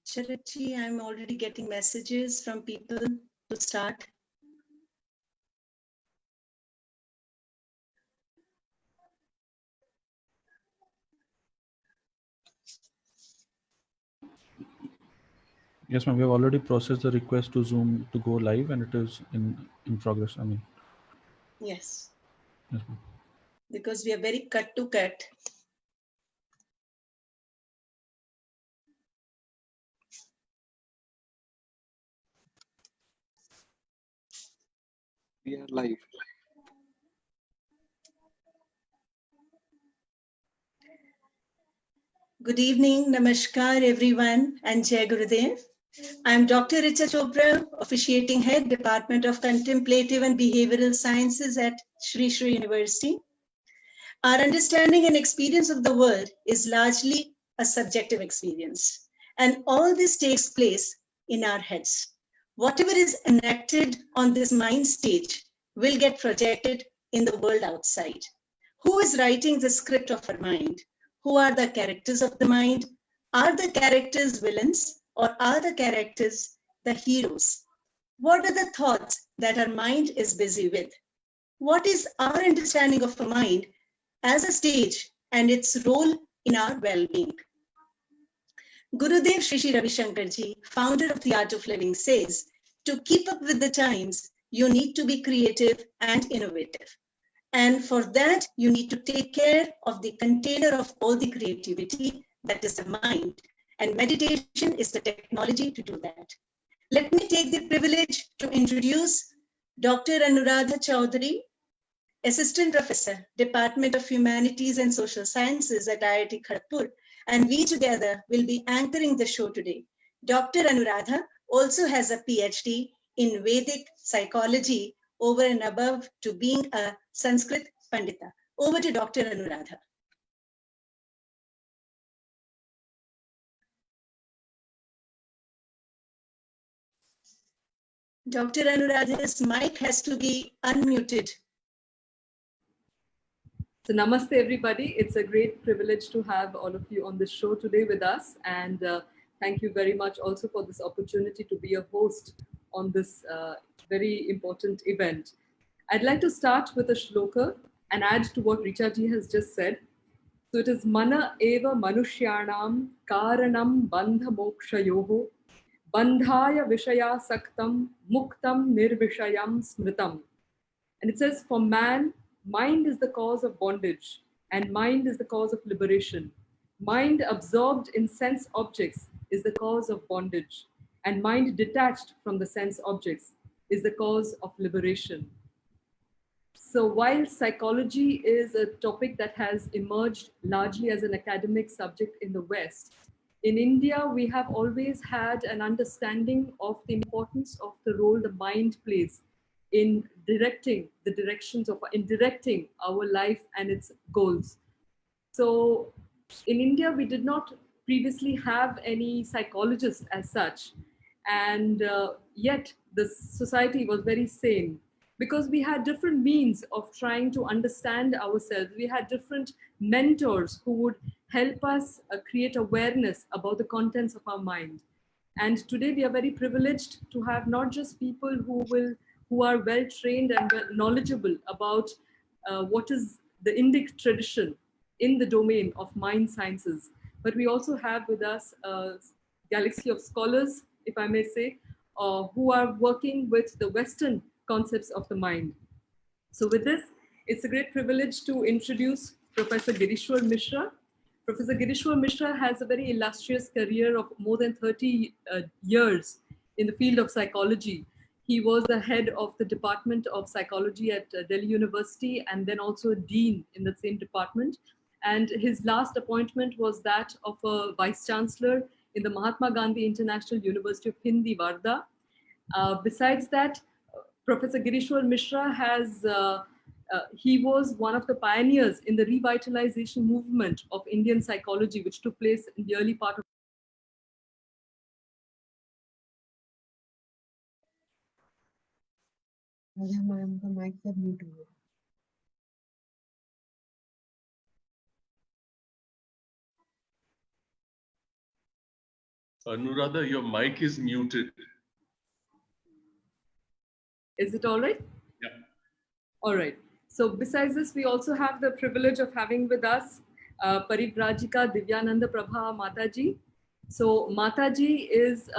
Sharatji, I'm already getting messages from people to start. Yes, ma'am. We have already processed the request to Zoom to go live, and it is in progress. I mean. Yes. Yes, ma'am. Because we are very cut to cut. We are live. Good evening, namaskar everyone, and Jai Gurudev. I'm Dr. Richa Chopra, officiating head, Department of Contemplative and Behavioral Sciences at Sri Sri University. Our understanding and experience of the world is largely a subjective experience, and all this takes place in our heads. Whatever is enacted on this mind stage will get projected in the world outside. Who is writing the script of our mind? Who are the characters of the mind? Are the characters villains or are the characters the heroes? What are the thoughts that our mind is busy with? What is our understanding of the mind as a stage and its role in our well-being? Gurudev Sri Sri Ravi Shankarji, founder of the Art of Living, says, to keep up with the times, you need to be creative and innovative. And for that, you need to take care of the container of all the creativity, that is the mind. And meditation is the technology to do that. Let me take the privilege to introduce Dr. Anuradha Chaudhary, Assistant Professor, Department of Humanities and Social Sciences at IIT Kharagpur, and we together will be anchoring the show today. Dr. Anuradha also has a PhD in Vedic psychology over and above to being a Sanskrit Pandita. Over to Dr. Anuradha. Dr. Anuradha's mic has to be unmuted. So namaste everybody. It's a great privilege to have all of you on this show today with us, and thank you very much also for this opportunity to be a host on this very important event. I'd like to start with a shloka and add to what Richa ji has just said. So it is mana eva manushyanam karanam bandha mokshayoho bandhaya vishaya saktam muktam nirvishayam smritam. And it says, for man, mind is the cause of bondage, and mind is the cause of liberation. Mind absorbed in sense objects is the cause of bondage, and mind detached from the sense objects is the cause of liberation. So while psychology is a topic that has emerged largely as an academic subject in the West, in India, we have always had an understanding of the importance of the role the mind plays in directing the directions of, in directing our life and its goals. So in India, we did not previously have any psychologists as such. And yet the society was very sane because we had different means of trying to understand ourselves. We had different mentors who would help us create awareness about the contents of our mind. And today we are very privileged to have not just people who are well trained and well knowledgeable about what is the Indic tradition in the domain of mind sciences, but we also have with us a galaxy of scholars, if I may say, who are working with the Western concepts of the mind. So with this, it's a great privilege to introduce Professor Girishwar Mishra. Professor Girishwar Mishra has a very illustrious career of more than 30 years in the field of psychology. He was the head of the Department of Psychology at Delhi University and then also a dean in the same department. And his last appointment was that of a vice chancellor in the Mahatma Gandhi International University of Hindi, Varda. Besides that, Professor Girishwar Mishra he was one of the pioneers in the revitalization movement of Indian psychology, which took place in the early part of Ma'am, the mics are muted. Anuradha, your mic is muted. Is it all right? Yeah. All right. So besides this, we also have the privilege of having with us Parivrajika Divyananda Prabha Mataji. So Mataji is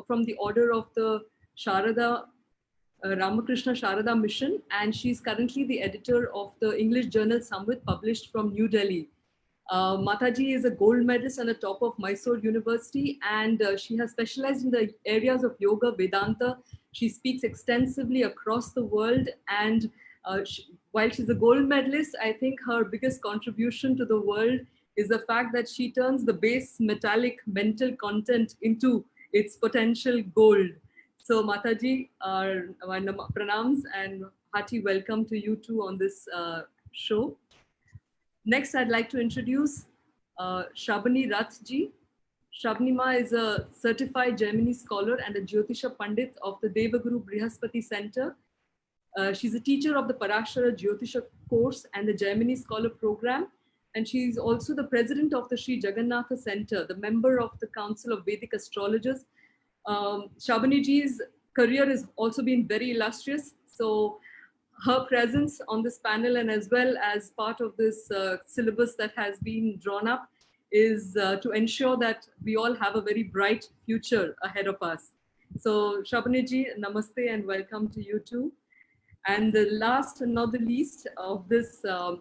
from the order of the Sharada Ramakrishna Sharada Mission, and she's currently the editor of the English journal Samvit, published from New Delhi. Mataji is a gold medalist and a top of Mysore University, and she has specialized in the areas of yoga, Vedanta. She speaks extensively across the world, and while she's a gold medalist, I think her biggest contribution to the world is the fact that she turns the base metallic mental content into its potential gold. So Mataji, pranams and hearty welcome to you too on this show. Next, I'd like to introduce Shabani Rathji. Shabani Ma is a certified Gemini scholar and a Jyotisha Pandit of the Devaguru Brihaspati Center. She's a teacher of the Parashara Jyotisha course and the Gemini Scholar program. And she's also the president of the Sri Jagannatha Center, the member of the Council of Vedic Astrologers. Shabani Ji's career has also been very illustrious. So her presence on this panel, and as well as part of this syllabus that has been drawn up, is to ensure that we all have a very bright future ahead of us. So Shabani Ji, namaste and welcome to you too. And the last and not the least of this, of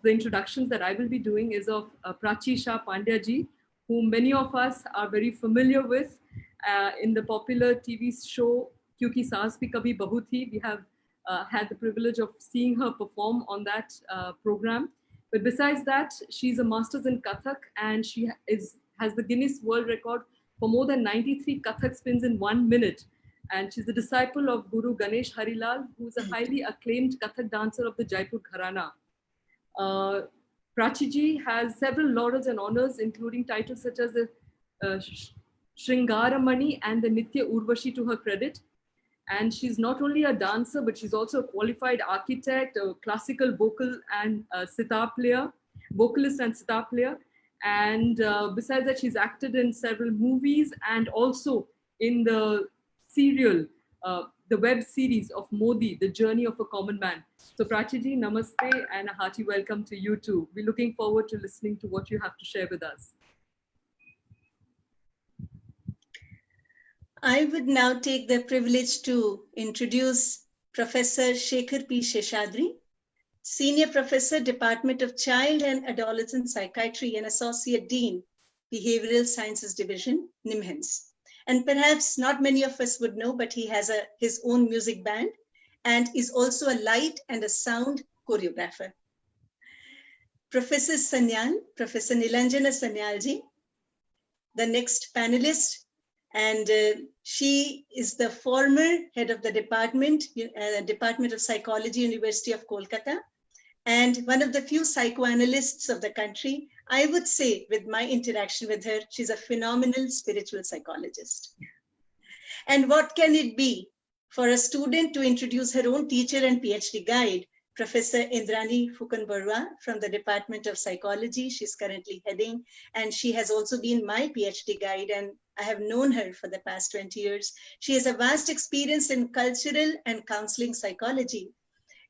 the introductions that I will be doing is of Pratyusha Banerjee, whom many of us are very familiar with in the popular TV show Kyunki Saas Bhi Kabhi Bahu Thi. We have had the privilege of seeing her perform on that program. But besides that, she's a master's in Kathak, and she has the Guinness World Record for more than 93 Kathak spins in 1 minute. And she's a disciple of Guru Ganesh Harilal, who's a highly acclaimed Kathak dancer of the Jaipur Gharana. Pratyushi has several laurels and honors, including titles such as the Shringaramani and the Nitya Urvashi to her credit. And she's not only a dancer, but she's also a qualified architect, a classical vocal and sitar player, vocalist and sitar player. And besides that, she's acted in several movies and also in the serial, the web series of Modi, The Journey of a Common Man. So Pratyushi, namaste and a hearty welcome to you too. We're looking forward to listening to what you have to share with us. I would now take the privilege to introduce Professor Shekhar P. Sheshadri, Senior Professor, Department of Child and Adolescent Psychiatry and Associate Dean, Behavioral Sciences Division, NIMHANS. And perhaps not many of us would know, but he has his own music band and is also a light and a sound choreographer. Professor Sanyal, Professor Nilanjana Sanyalji, the next panelist, and she is the former head of the Department of Psychology, University of Kolkata, and one of the few psychoanalysts of the country. I would say, with my interaction with her, she's a phenomenal spiritual psychologist. And what can it be for a student to introduce her own teacher and PhD guide, Professor Indrani Fukan-Barua from the Department of Psychology. She's currently heading, and she has also been my PhD guide, and I have known her for the past 20 years. She has a vast experience in cultural and counseling psychology.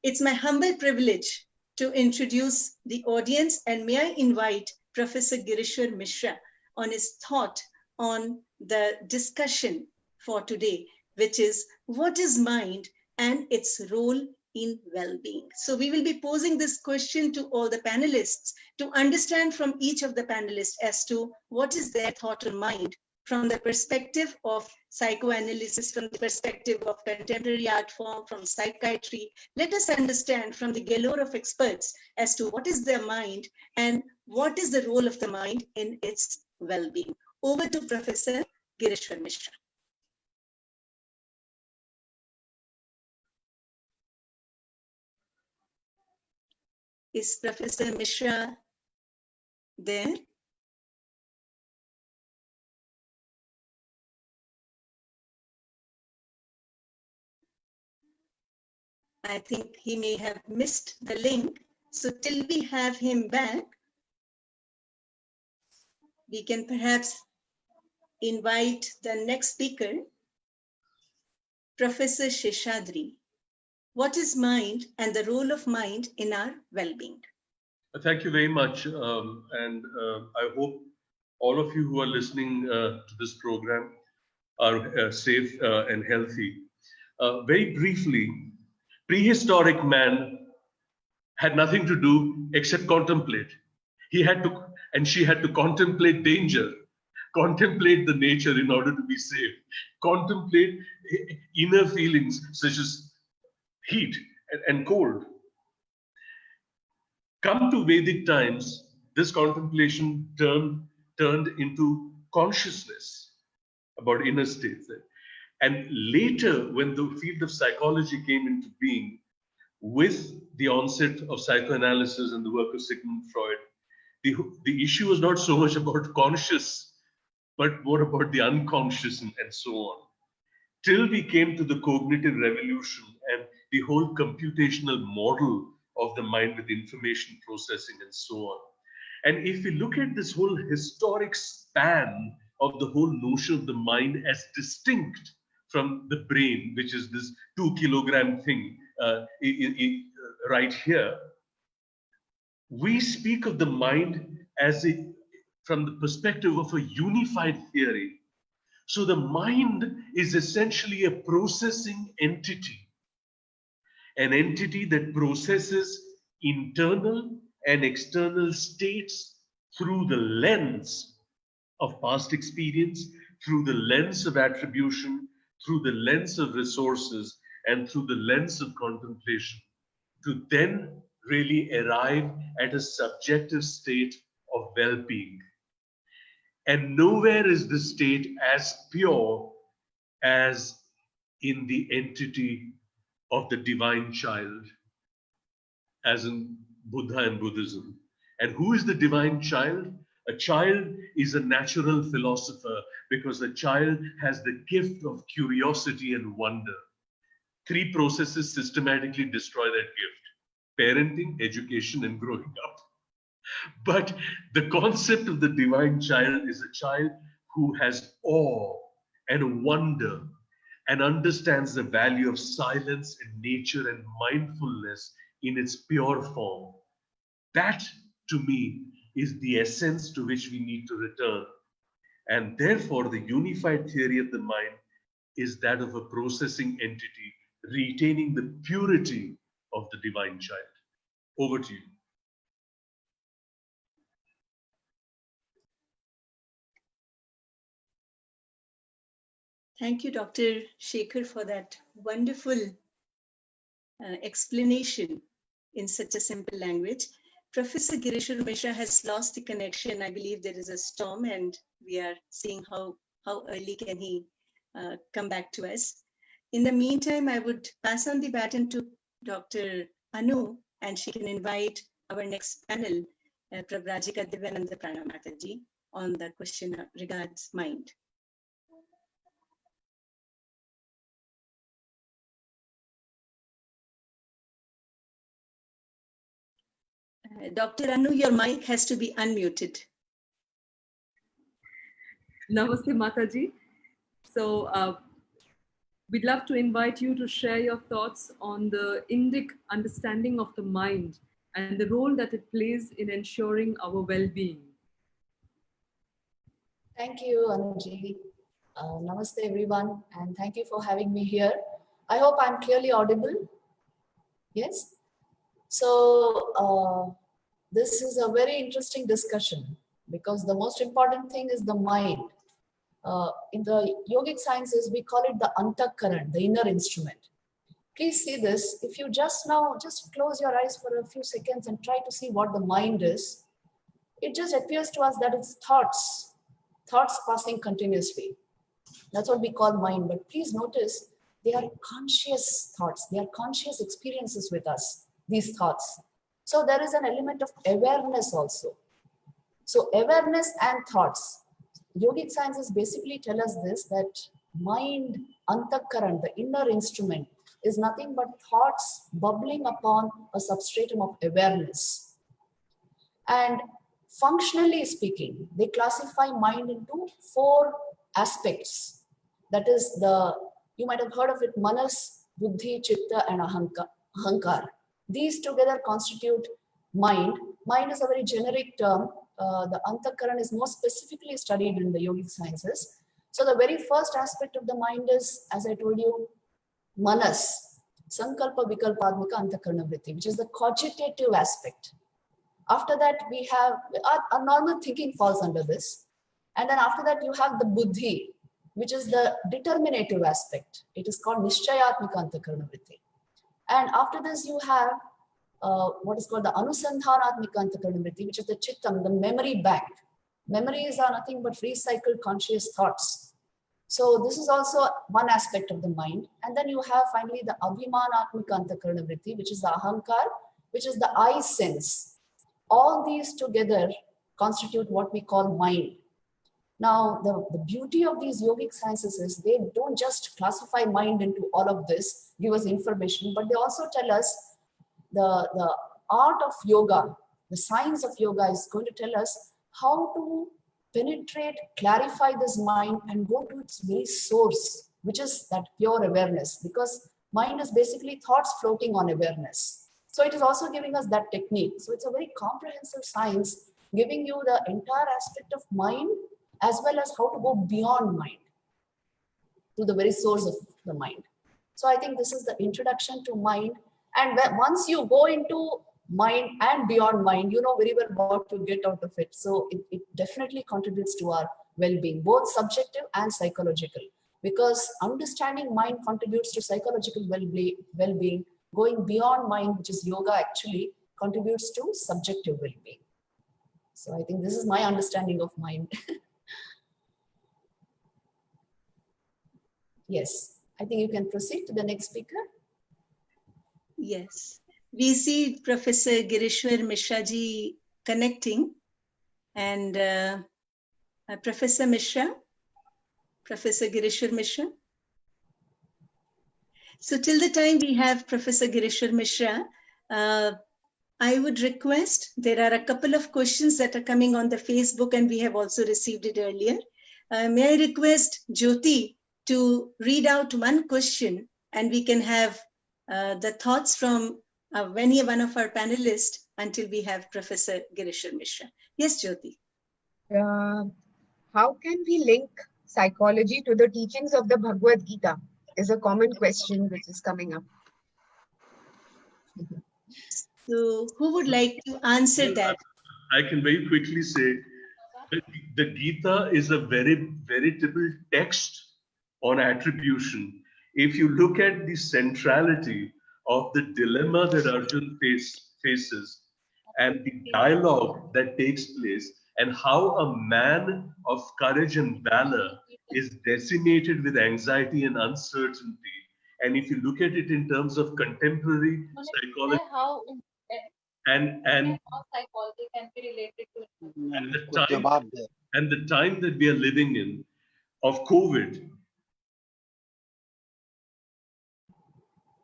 It's my humble privilege to introduce the audience, and may I invite Professor Girishwar Mishra on his thought on the discussion for today, which is what is mind and its role in well-being. So we will be posing this question to all the panelists to understand from each of the panelists as to what is their thought on mind from the perspective of psychoanalysis, from the perspective of contemporary art form, from psychiatry. Let us understand from the galore of experts as to what is their mind and what is the role of the mind in its well-being. Over to Professor Girishwar Mishra. Is Professor Mishra there? I think he may have missed the link. So till we have him back, we can perhaps invite the next speaker, Professor Sheshadri. What is mind and the role of mind in our well-being? Thank you very much. I hope all of you who are listening to this program are safe and healthy. Very briefly, prehistoric man had nothing to do except contemplate. He had to, and she had to contemplate danger, contemplate the nature in order to be safe, contemplate inner feelings such as heat and cold. Come to Vedic times, this contemplation turned into consciousness about inner states. And later, when the field of psychology came into being, with the onset of psychoanalysis and the work of Sigmund Freud, the issue was not so much about conscious, but more about the unconscious and so on. Till we came to the cognitive revolution and the whole computational model of the mind with information processing and so on. And if we look at this whole historic span of the whole notion of the mind as distinct from the brain, which is this 2 kilogram thing right here, we speak of the mind as from the perspective of a unified theory. So the mind is essentially a processing entity, an entity that processes internal and external states through the lens of past experience, through the lens of attribution, through the lens of resources, and through the lens of contemplation, to then really arrive at a subjective state of well-being. And nowhere is the state as pure as in the entity of the divine child, as in Buddha and Buddhism. And who is the divine child? A child is a natural philosopher because a child has the gift of curiosity and wonder. 3 processes systematically destroy that gift: parenting, education, and growing up. But the concept of the divine child is a child who has awe and wonder and understands the value of silence and nature and mindfulness in its pure form. That, to me, is the essence to which we need to return. And therefore, the unified theory of the mind is that of a processing entity retaining the purity of the divine child. Over to you. Thank you, Dr. Shekhar, for that wonderful explanation in such a simple language. Professor Girishwar Mishra has lost the connection. I believe there is a storm and we are seeing how early can he come back to us. In the meantime, I would pass on the baton to Dr. Anu, and she can invite our next panel, Prabrajika Divyananda Pranamataji, on the question regards mind. Dr. Anu, your mic has to be unmuted. Namaste, Mataji. So we'd love to invite you to share your thoughts on the Indic understanding of the mind and the role that it plays in ensuring our well-being. Thank you, Anuji. Namaste, everyone, and thank you for having me here. I hope I'm clearly audible. Yes? So, this is a very interesting discussion because the most important thing is the mind. In the yogic sciences, we call it the antakaran, the inner instrument. Please see this. If you just close your eyes for a few seconds and try to see what the mind is, it just appears to us that it's thoughts passing continuously. That's what we call mind. But please notice, they are conscious thoughts. They are conscious experiences with us, these thoughts. So there is an element of awareness also. So awareness and thoughts. Yogic sciences basically tell us this, that mind, antakaran, the inner instrument, is nothing but thoughts bubbling upon a substratum of awareness. And functionally speaking, they classify mind into 4 aspects. That is you might have heard of it, manas, buddhi, chitta, and ahankar. These together constitute mind. Mind is a very generic term. The antakaran is more specifically studied in the yogic sciences. So the very first aspect of the mind is, as I told you, manas, sankalpa vikalpadmika antakarana vritti, which is the cogitative aspect. After that, we have our normal thinking falls under this. And then after that, you have the buddhi, which is the determinative aspect. It is called nishchayatmika antakarana vritti. And after this, you have what is called the anusandhanatmika antakarana vritti, which is the chittam, the memory bank. Memories are nothing but recycled conscious thoughts. So this is also one aspect of the mind. And then you have finally the abhimanatmika antakarana vritti, which is the ahankar, which is the I sense. All these together constitute what we call mind. Now, the beauty of these yogic sciences is they don't just classify mind into all of this, give us information, but they also tell us the art of yoga, the science of yoga is going to tell us how to penetrate, clarify this mind and go to its very source, which is that pure awareness, because mind is basically thoughts floating on awareness. So it is also giving us that technique. So it's a very comprehensive science, giving you the entire aspect of mind as well as how to go beyond mind to the very source of the mind. So I think this is the introduction to mind. And once you go into mind and beyond mind, you know very well what to get out of it. So it definitely contributes to our well-being, both subjective and psychological, because understanding mind contributes to psychological well-being. Going beyond mind, which is yoga, actually contributes to subjective well-being. So I think this is my understanding of mind. Yes, I think you can proceed to the next speaker. Yes, we see Professor Girishwar Mishra ji connecting, and Professor Mishra, Professor Girishwar Mishra. So till the time we have Professor Girishwar Mishra, I would request, there are a couple of questions that are coming on the Facebook and we have also received it earlier. May I request Jyoti to read out one question and we can have the thoughts from any one of our panelists until we have Professor Girishwar Mishra. Yes, Jyoti. How can we link psychology to the teachings of the Bhagwad Gita? Is a common question which is coming up. So who would like to answer that? I can very quickly say that the Gita is a very veritable text on attribution. If you look at the centrality of the dilemma that Arjun faces and the dialogue that takes place, and how a man of courage and valor is decimated with anxiety and uncertainty. And if you look at it in terms of contemporary psychology, and how psychology can be related to the time that we are living in of COVID,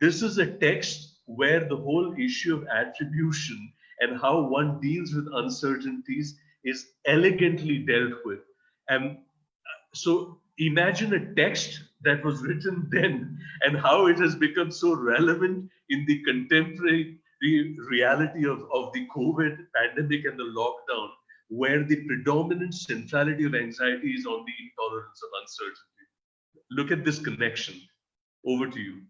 this is a text where the whole issue of attribution and how one deals with uncertainties is elegantly dealt with. And so imagine a text that was written then and how it has become so relevant in the contemporary reality of the COVID pandemic and the lockdown, where the predominant centrality of anxiety is on the intolerance of uncertainty. Look at this connection. Over to you.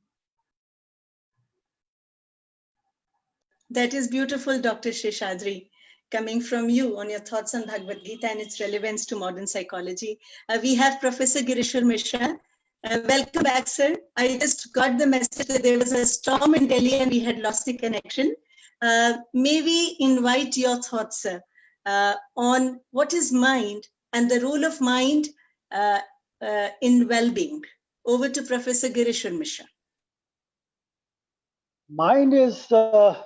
That is beautiful, Dr. Sheshadri, coming from you on your thoughts on Bhagavad Gita and its relevance to modern psychology. We have Professor Girishwar Mishra. Welcome back, sir. I just got the message that there was a storm in Delhi and we had lost the connection. May we invite your thoughts, sir, on what is mind and the role of mind in well-being. Over to Professor Girishwar Mishra. Mind is a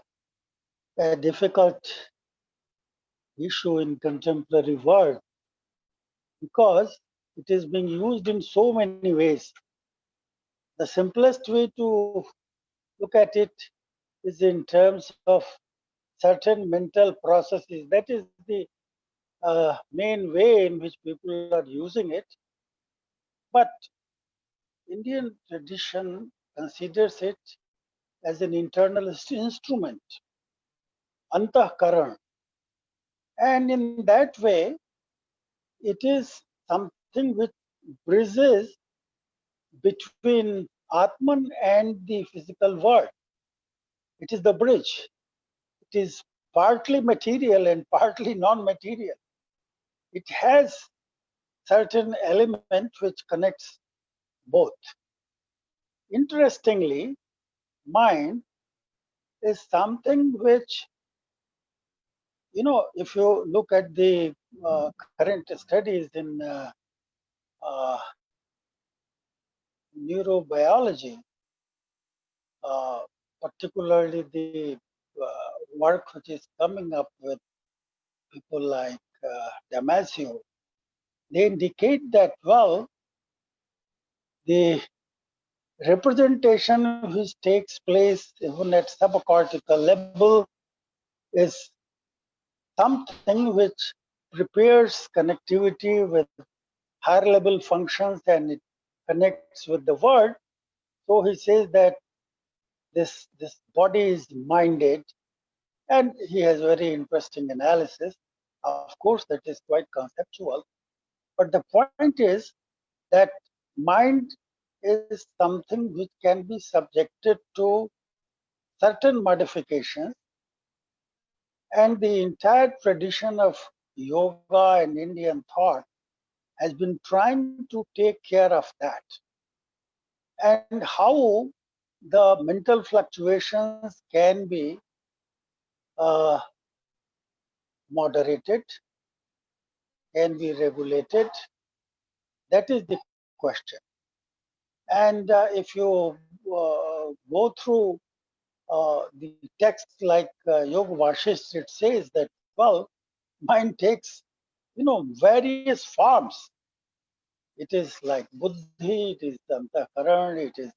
difficult issue in contemporary world because it is being used in so many ways. The simplest way to look at it is in terms of certain mental processes. That is the main way in which people are using it. But Indian tradition considers it as an internal instrument, antahkaran. And in that way, it is something which bridges between Atman and the physical world. It is the bridge. It is partly material and partly non-material. It has certain element which connects both. Interestingly, mind is something which, if you look at the current studies in uh, neurobiology, particularly the work which is coming up with people like Damasio, they indicate that, well, the representation which takes place even at subcortical level is something which prepares connectivity with higher level functions and it connects with the world. So he says that this body is minded, and he has very interesting analysis. Of course, that is quite conceptual. But the point is that mind is something which can be subjected to certain modifications, and the entire tradition of yoga and Indian thought has been trying to take care of that. And how the mental fluctuations can be uh, moderated, can be regulated, that is the question. And if you go through the texts like Yoga Vashisth, it says that, well, mind takes, various forms. It is like buddhi, it is antahkaran, it is,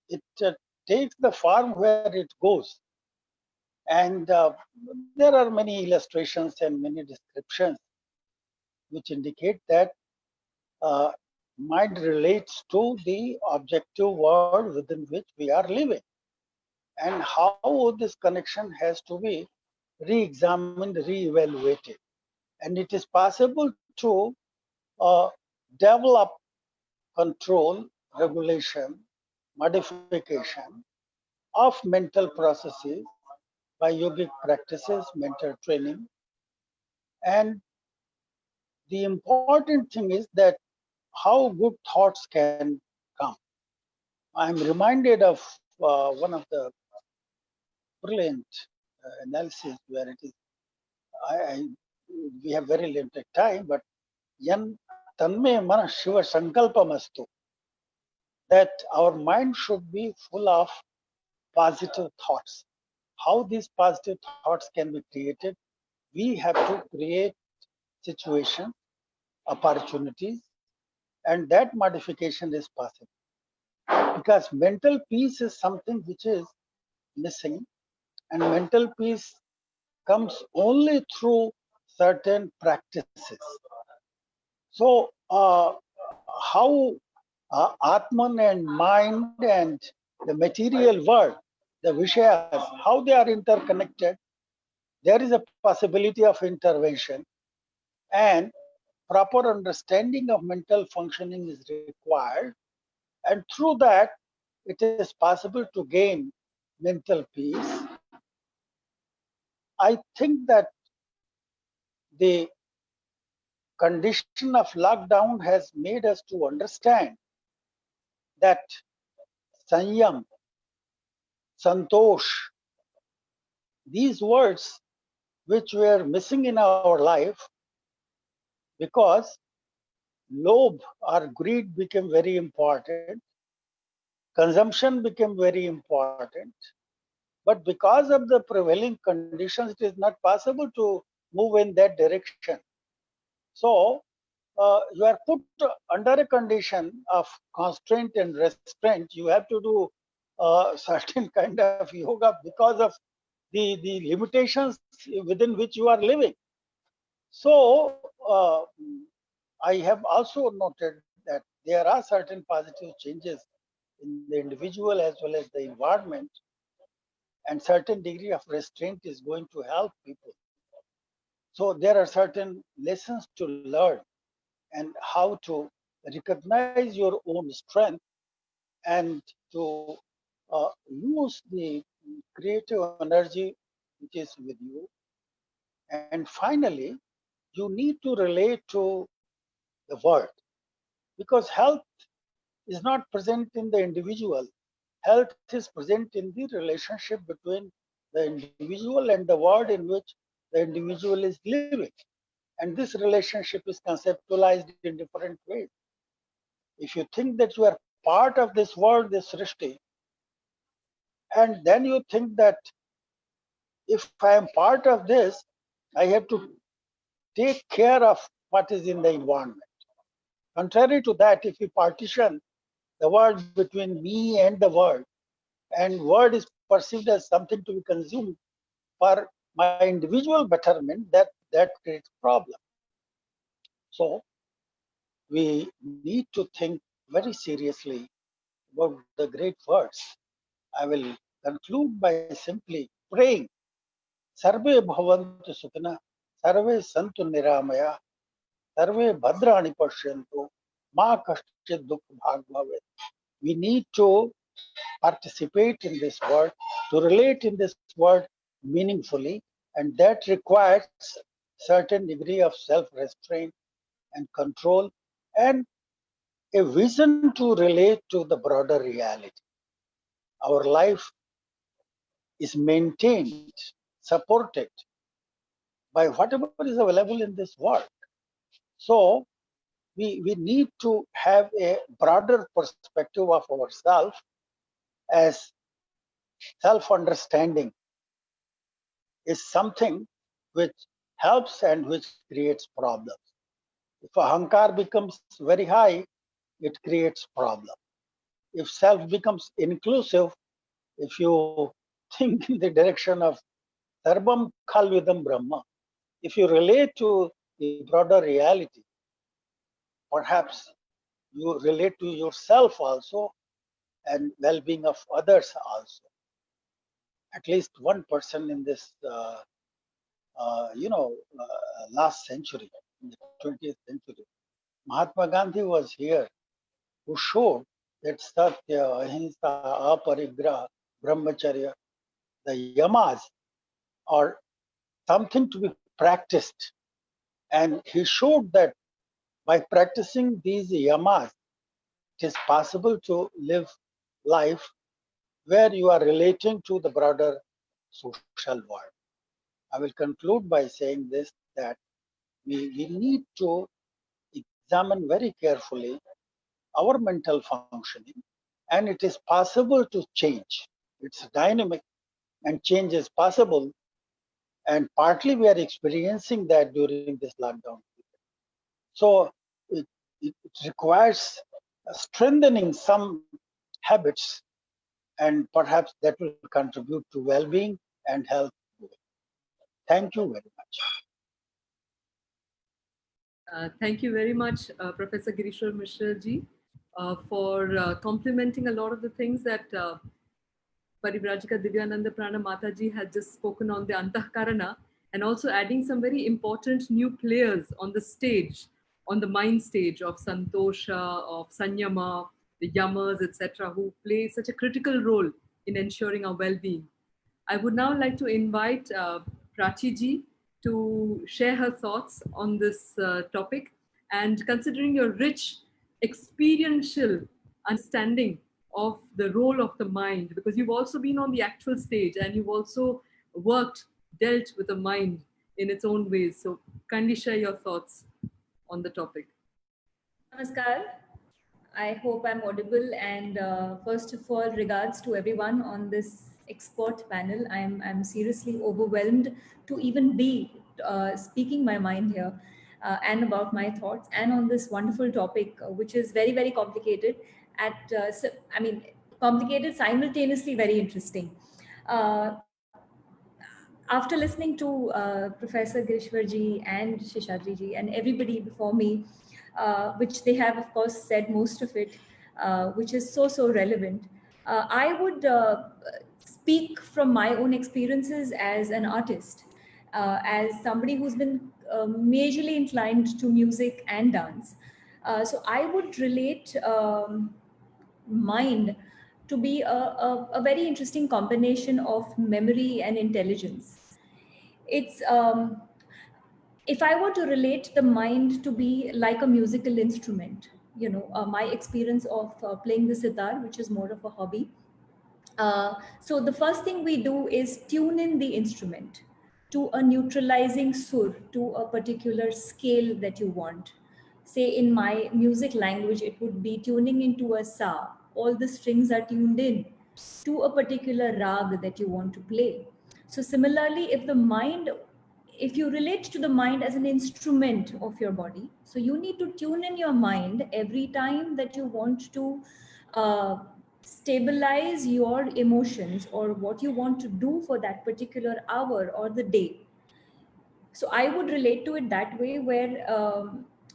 it takes the form where it goes. And there are many illustrations and many descriptions which indicate that uh, mind relates to the objective world within which we are living, and how this connection has to be re-examined, re-evaluated. And it is possible to develop control, regulation, modification of mental processes by yogic practices, mental training. And the important thing is that how good thoughts can come. I'm reminded of one of the brilliant analysis where it is, we have very limited time, but yan tanme mana shiva sankalpamastu, that our mind should be full of positive thoughts. How these positive thoughts can be created? We have to create situations, opportunities, and that modification is possible. Because mental peace is something which is missing, and mental peace comes only through certain practices. So, how Atman and mind and the material world, the Vishayas, how they are interconnected, there is a possibility of intervention, and proper understanding of mental functioning is required. And through that, it is possible to gain mental peace. I think that the condition of lockdown has made us to understand that sanyam, santosh, these words which were missing in our life because lobe or greed became very important, consumption became very important, but because of the prevailing conditions, it is not possible to move in that direction. So you are put under a condition of constraint and restraint. You have to do certain kind of yoga because of the limitations within which you are living. So I have also noted that there are certain positive changes in the individual as well as the environment, and certain degree of restraint is going to help people. So there are certain lessons to learn and how to recognize your own strength and to use the creative energy which is with you. And finally, you need to relate to the world, because health is not present in the individual. Health is present in the relationship between the individual and the world in which the individual is living. And this relationship is conceptualized in different ways. If you think that you are part of this world, this Srishti, and then you think that if I am part of this, I have to take care of what is in the environment. Contrary to that, if you partition the world between me and the world, and world is perceived as something to be consumed for my individual betterment, that creates problem. So we need to think very seriously about the great words. I will conclude by simply praying, Sarve bhavantu sukhina, sarve santu niramaya, sarve bhadrani pashyantu, ma kashchit dukh bhag bhavet. We need to participate in this world, to relate in this world meaningfully, and that requires certain degree of self-restraint and control and a vision to relate to the broader reality. Our life is maintained, supported by whatever is available in this world. So we need to have a broader perspective of ourselves, as self-understanding is something which helps and which creates problems. If ahankar becomes very high, it creates problem. If self becomes inclusive, if you think in the direction of sarvam khalvidam brahma, if you relate to the broader reality, perhaps you relate to yourself also and well-being of others also. At least one person in this last century, in the 20th century, Mahatma Gandhi was here, who showed that Satya, Ahimsa, Aparigraha, Brahmacharya, the yamas are something to be practiced. And he showed that by practicing these yamas, it is possible to live life where you are relating to the broader social world. I will conclude by saying this, that we need to examine very carefully our mental functioning, and it is possible to change. It's dynamic and change is possible, and partly we are experiencing that during this lockdown period. So it requires strengthening some habits, and perhaps that will contribute to well-being and health. Thank you very much. Thank you very much, Professor Girishwar Mishra ji, for complementing a lot of the things that Parivrajika Divyananda Prana Mataji has just spoken on the Antahkarana, and also adding some very important new players on the stage, on the mind stage of Santosha, of Sanyama, the Yamas, etc., who play such a critical role in ensuring our well-being. I would now like to invite Prachi ji to share her thoughts on this topic, and considering your rich experiential understanding of the role of the mind, because you've also been on the actual stage and you've also dealt with the mind in its own ways. So kindly share your thoughts on the topic. Namaskar. I hope I'm audible, and first of all, regards to everyone on this expert panel. I'm seriously overwhelmed to even be speaking my mind here and about my thoughts and on this wonderful topic, which is very, very complicated. Complicated, simultaneously very interesting. After listening to Professor Girishwar ji and Sheshaji ji and everybody before me, which they have, of course, said most of it, which is so relevant. I would speak from my own experiences as an artist, as somebody who's been majorly inclined to music and dance. So I would relate mind to be a very interesting combination of memory and intelligence. It's if I were to relate the mind to be like a musical instrument, my experience of playing the sitar, which is more of a hobby. So the first thing we do is tune in the instrument to a neutralizing sur, to a particular scale that you want. Say in my music language, it would be tuning into a sa. All the strings are tuned in to a particular rag that you want to play. So similarly, if you relate to the mind as an instrument of your body, so you need to tune in your mind every time that you want to stabilize your emotions or what you want to do for that particular hour or the day. So I would relate to it that way, where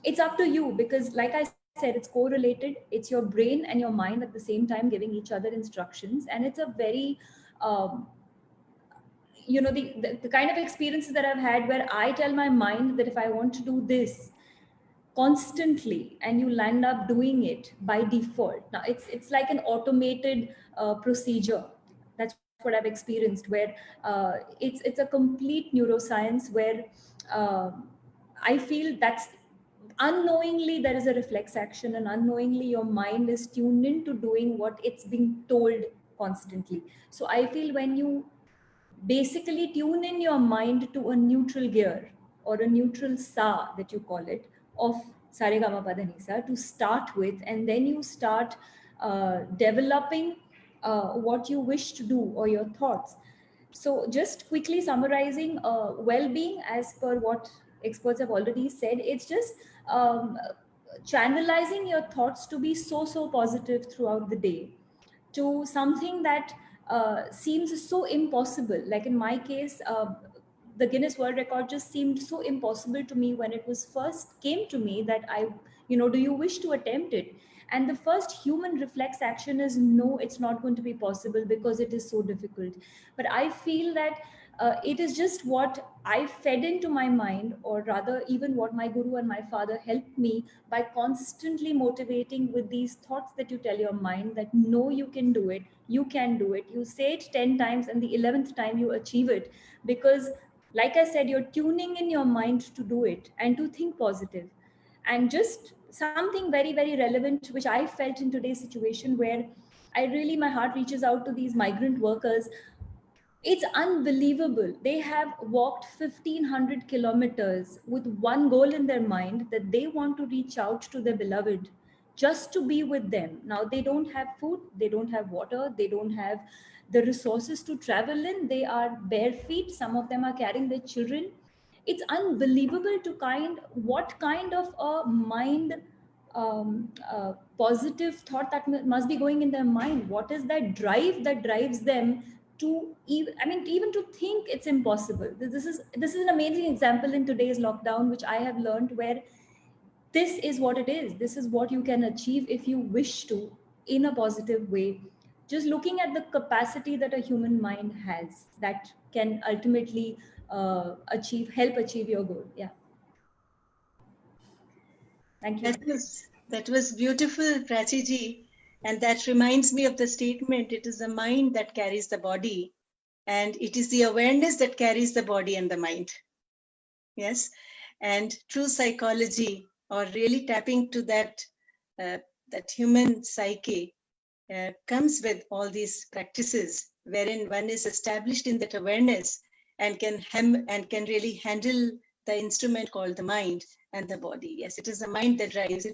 it's up to you, because like I said, it's correlated. It's your brain and your mind at the same time giving each other instructions, and it's a very the kind of experiences that I've had where I tell my mind that if I want to do this constantly, and you land up doing it by default. Now it's like an automated procedure. That's what I've experienced, where it's a complete neuroscience where I feel that's unknowingly there is a reflex action, and unknowingly your mind is tuned into doing what it's being told constantly. So I feel when you basically tune in your mind to a neutral gear or a neutral sa that you call it of Saregama Padanisa to start with, and then you start developing what you wish to do or your thoughts. So just quickly summarizing, well-being, as per what experts have already said, it's just channelizing your thoughts to be so positive throughout the day, to something that seems so impossible. Like in my case, the Guinness World Record just seemed so impossible to me when it was first came to me that do you wish to attempt it? And the first human reflex action is no, it's not going to be possible because it is so difficult. But I feel that it is just what I fed into my mind, or rather even what my guru and my father helped me by constantly motivating with these thoughts that you tell your mind that no, you can do it, you can do it. You say it 10 times and the 11th time you achieve it, because like I said, you're tuning in your mind to do it and to think positive. And just something very relevant which I felt in today's situation, where my heart reaches out to these migrant workers. It's unbelievable. They have walked 1,500 kilometers with one goal in their mind, that they want to reach out to their beloved, just to be with them. Now, they don't have food, they don't have water, they don't have the resources to travel in. They are bare feet. Some of them are carrying their children. It's unbelievable to what kind of a mind positive thought that must be going in their mind. What is that drive that drives them to even to think it's impossible? This is an amazing example in today's lockdown, which I have learned, where this is what it is. This is what you can achieve if you wish to, in a positive way. Just looking at the capacity that a human mind has, that can ultimately help achieve your goal. Yeah. Thank you. That was beautiful, Prachi ji. And that reminds me of the statement, it is the mind that carries the body, and it is the awareness that carries the body and the mind. Yes. And true psychology, or really tapping to that human psyche, comes with all these practices, wherein one is established in that awareness and can really handle the instrument called the mind and the body. Yes, it is the mind that drives.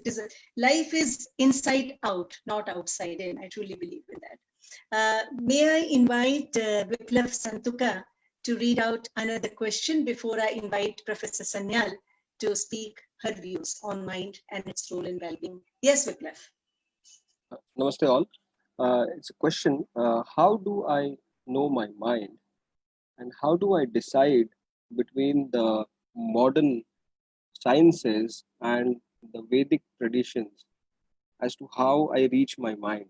Life is inside out, not outside in. I truly believe in that. May I invite Viplav Santuka to read out another question before I invite Professor Sanyal to speak her views on mind and its role in well-being. Yes, Viplav. Namaste all. It's a question. How do I know my mind, and how do I decide between the modern sciences and the Vedic traditions as to how I reach my mind?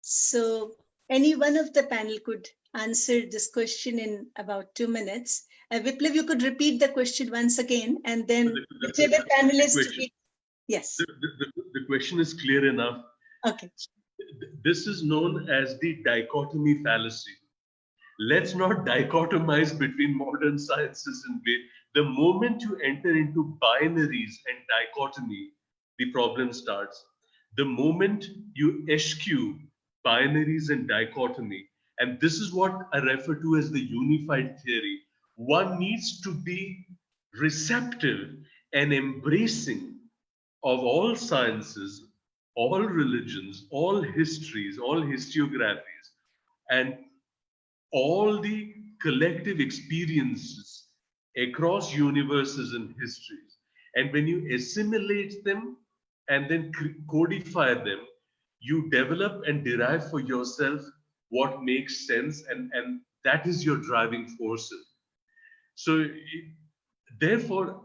So any one of the panel could answer this question in about 2 minutes. Viplav, you could repeat the question once again, and then whichever panelist. Yes. The question is clear enough. Okay. This is known as the dichotomy fallacy. Let's not dichotomize between modern sciences and Ved. The moment you enter into binaries and dichotomy, the problem starts. The moment you eschew binaries and dichotomy, and this is what I refer to as the unified theory, one needs to be receptive and embracing of all sciences, all religions, all histories, all historiographies, and all the collective experiences across universes and histories. And when you assimilate them and then codify them, you develop and derive for yourself what makes sense, and that is your driving force. So, therefore,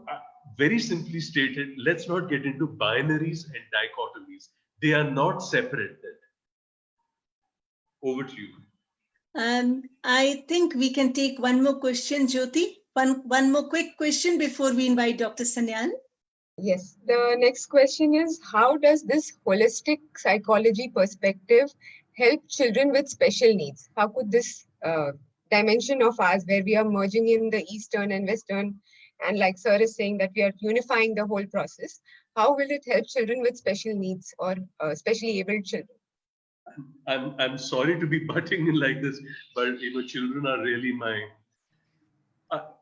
very simply stated, let's not get into binaries and dichotomies. They are not separated. Over to you. I think we can take one more question, Jyoti. One more quick question before we invite Dr. Sanyal. Yes, the next question is, how does this holistic psychology perspective help children with special needs? How could this dimension of ours, where we are merging in the Eastern and Western, and like Sir is saying that we are unifying the whole process, how will it help children with special needs or specially abled children? I'm sorry to be butting in like this, but children are really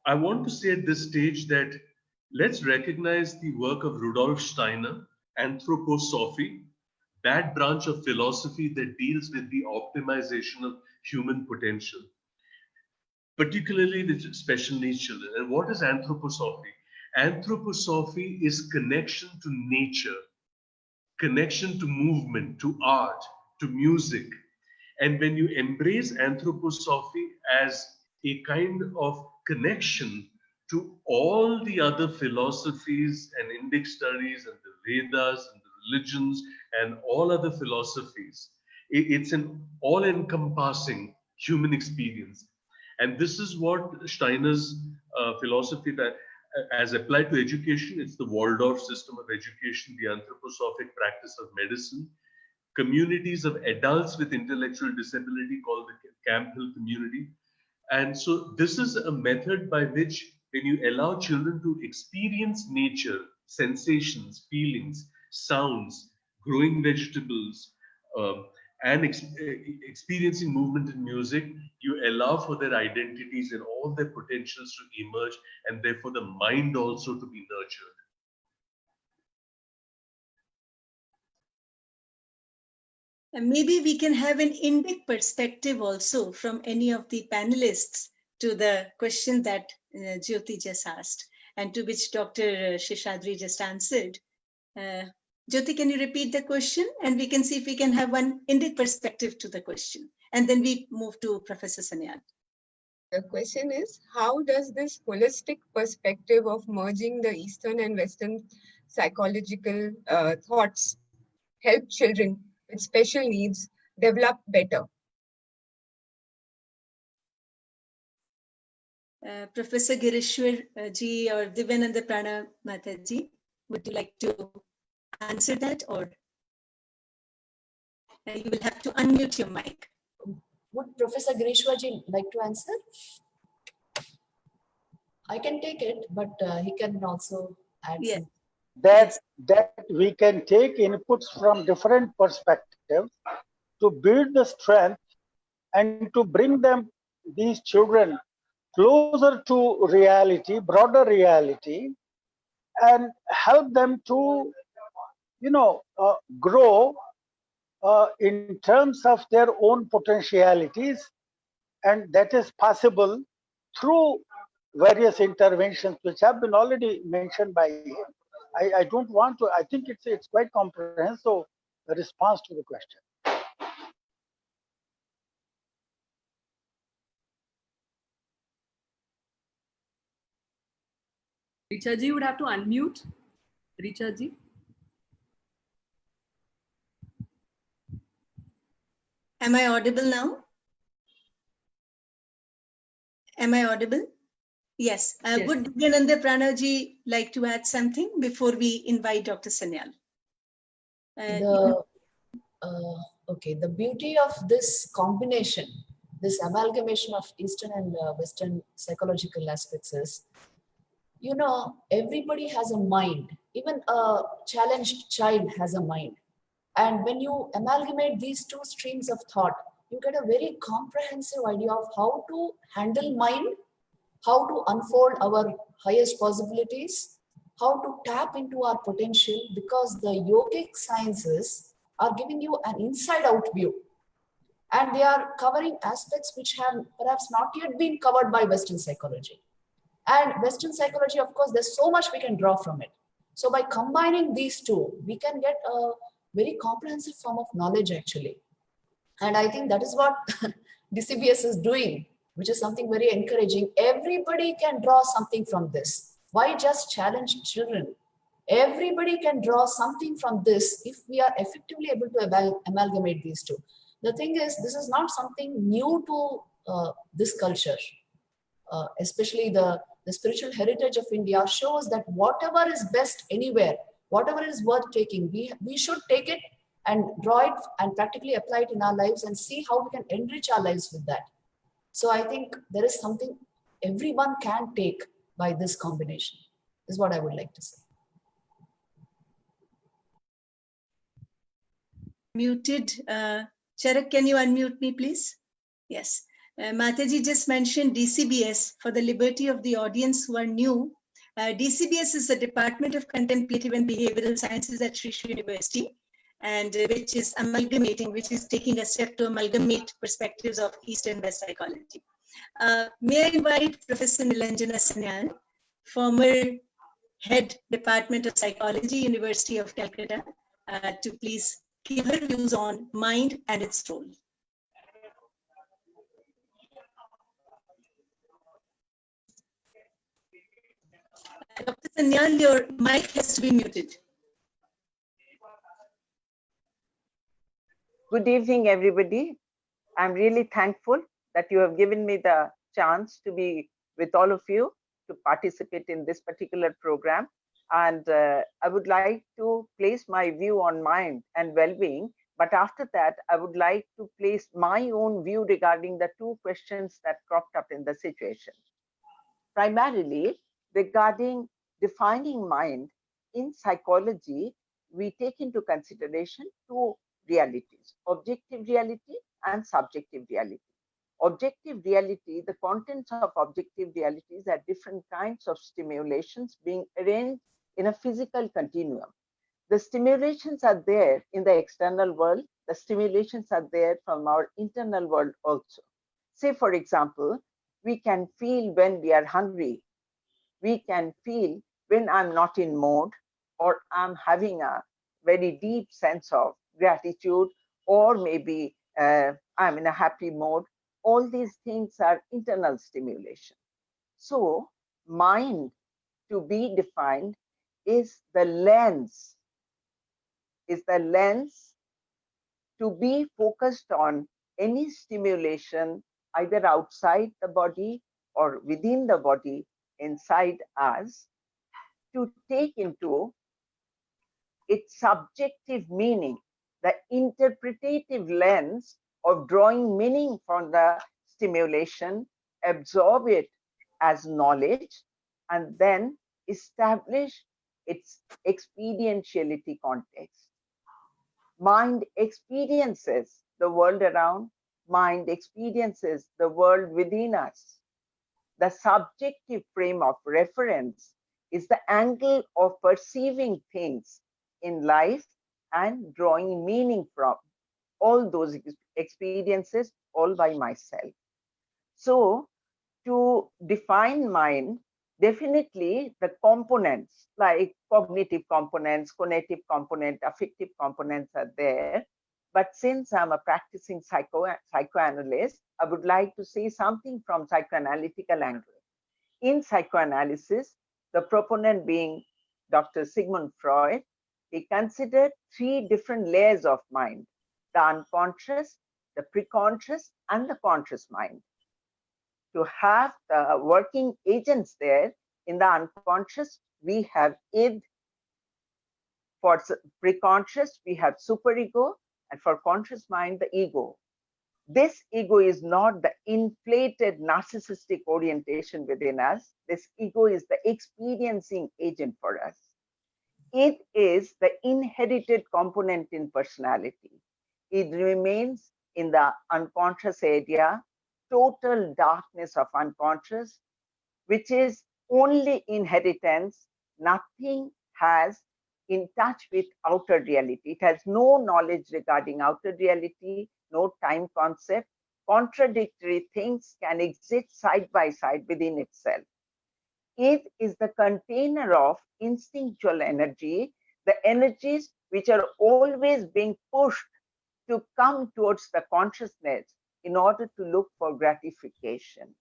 I want to say at this stage that let's recognize the work of Rudolf Steiner, anthroposophy, that branch of philosophy that deals with the optimization of human potential, particularly with special needs children. And what is anthroposophy? Anthroposophy is connection to nature, connection to movement, to art, to music. And when you embrace anthroposophy as a kind of connection to all the other philosophies and Indic studies and the Vedas and the religions and all other philosophies, it's an all-encompassing human experience. And this is what Steiner's philosophy that as applied to education, it's the Waldorf system of education, the anthroposophic practice of medicine, communities of adults with intellectual disability called the Camp Hill community. And so this is a method by which when you allow children to experience nature, sensations, feelings, sounds, growing vegetables, and experiencing movement in music, you allow for their identities and all their potentials to emerge, and therefore the mind also to be nurtured. And maybe we can have an Indic perspective also from any of the panelists to the question that Jyoti just asked and to which Dr. Sheshadri just answered. Jyoti, can you repeat the question? And we can see if we can have one Indic perspective to the question. And then we move to Professor Sanyal. The question is, how does this holistic perspective of merging the Eastern and Western psychological thoughts help children with special needs develop better? Professor Girishwar ji or Divyananda Prana Mataji, would you like to answer that, or you will have to unmute your mic? Would Professor Girishwaji like to answer? I can take it, but he can also add some. That we can take inputs from different perspectives to build the strength and to bring these children closer to reality, broader reality, and help them to, grow in terms of their own potentialities. And that is possible through various interventions which have been already mentioned by him. I don't want to, I think it's quite comprehensive response to the question. Richa ji would have to unmute. Richa ji. Am I audible now? Am I audible? Yes. Yes. Would Divyananda Pranaji like to add something before we invite Dr. Sanyal? Okay, the beauty of this combination, this amalgamation of Eastern and Western psychological aspects is, you know, everybody has a mind. Even a challenged child has a mind. And when you amalgamate these two streams of thought, you get a very comprehensive idea of how to handle mind, how to unfold our highest possibilities, how to tap into our potential, because the yogic sciences are giving you an inside out view. And they are covering aspects which have perhaps not yet been covered by Western psychology. And Western psychology, of course, there's so much we can draw from it. So by combining these two, we can get a very comprehensive form of knowledge actually. And I think that is what DCBS is doing, which is something very encouraging. Everybody can draw something from this. Why just challenge children? Everybody can draw something from this if we are effectively able to amalgamate these two. The thing is, this is not something new to this culture. Especially the spiritual heritage of India shows that whatever is best anywhere, whatever is worth taking, we should take it and draw it and practically apply it in our lives and see how we can enrich our lives with that. So I think there is something everyone can take by this combination, is what I would like to say. Muted. Charak, can you unmute me, please? Yes. Mataji just mentioned DCBS. For the liberty of the audience who are new, DCBS is the Department of Contemplative and Behavioral Sciences at Sri Sri University, and which is taking a step to amalgamate perspectives of East and West psychology. May I invite Professor Nilanjana Sanyal, former Head Department of Psychology, University of Calcutta, to please give her views on mind and its role. Dr. Sanyal, your mic has to be muted. Good evening, everybody. I'm really thankful that you have given me the chance to be with all of you to participate in this particular program. And I would like to place my view on mind and well-being. But after that, I would like to place my own view regarding the two questions that cropped up in the situation. Primarily, regarding defining mind, in psychology, we take into consideration two realities, objective reality and subjective reality. Objective reality, the contents of objective realities are different kinds of stimulations being arranged in a physical continuum. The stimulations are there in the external world, the stimulations are there from our internal world also. Say, for example, we can feel when we are hungry. We can feel when I'm not in mode, or I'm having a very deep sense of gratitude, or maybe I'm in a happy mode. All these things are internal stimulation. So mind, to be defined, is the lens to be focused on any stimulation, either outside the body or within the body, inside us, to take into its subjective meaning, the interpretative lens of drawing meaning from the stimulation, absorb it as knowledge, and then establish its experientiality context. Mind experiences the world around, mind experiences the world within us. The subjective frame of reference is the angle of perceiving things in life and drawing meaning from all those experiences all by myself. So to define mind, definitely the components like cognitive components, conative component, affective components are there. But since I'm a practicing psychoanalyst, I would like to say something from psychoanalytical angle. In psychoanalysis, the proponent being Dr. Sigmund Freud, he considered 3 different layers of mind: the unconscious, the preconscious, and the conscious mind. To have the working agents there, in the unconscious, we have id. For preconscious, we have superego, and for conscious mind, the ego. This ego is not the inflated narcissistic orientation within us. This ego is the experiencing agent for us. It is the inherited component in personality. It remains in the unconscious area, total darkness of unconscious, which is only inheritance. Nothing has in touch with outer reality. It has no knowledge regarding outer reality, no time concept. Contradictory things can exist side by side within itself. It is the container of instinctual energy, the energies which are always being pushed to come towards the consciousness in order to look for gratification.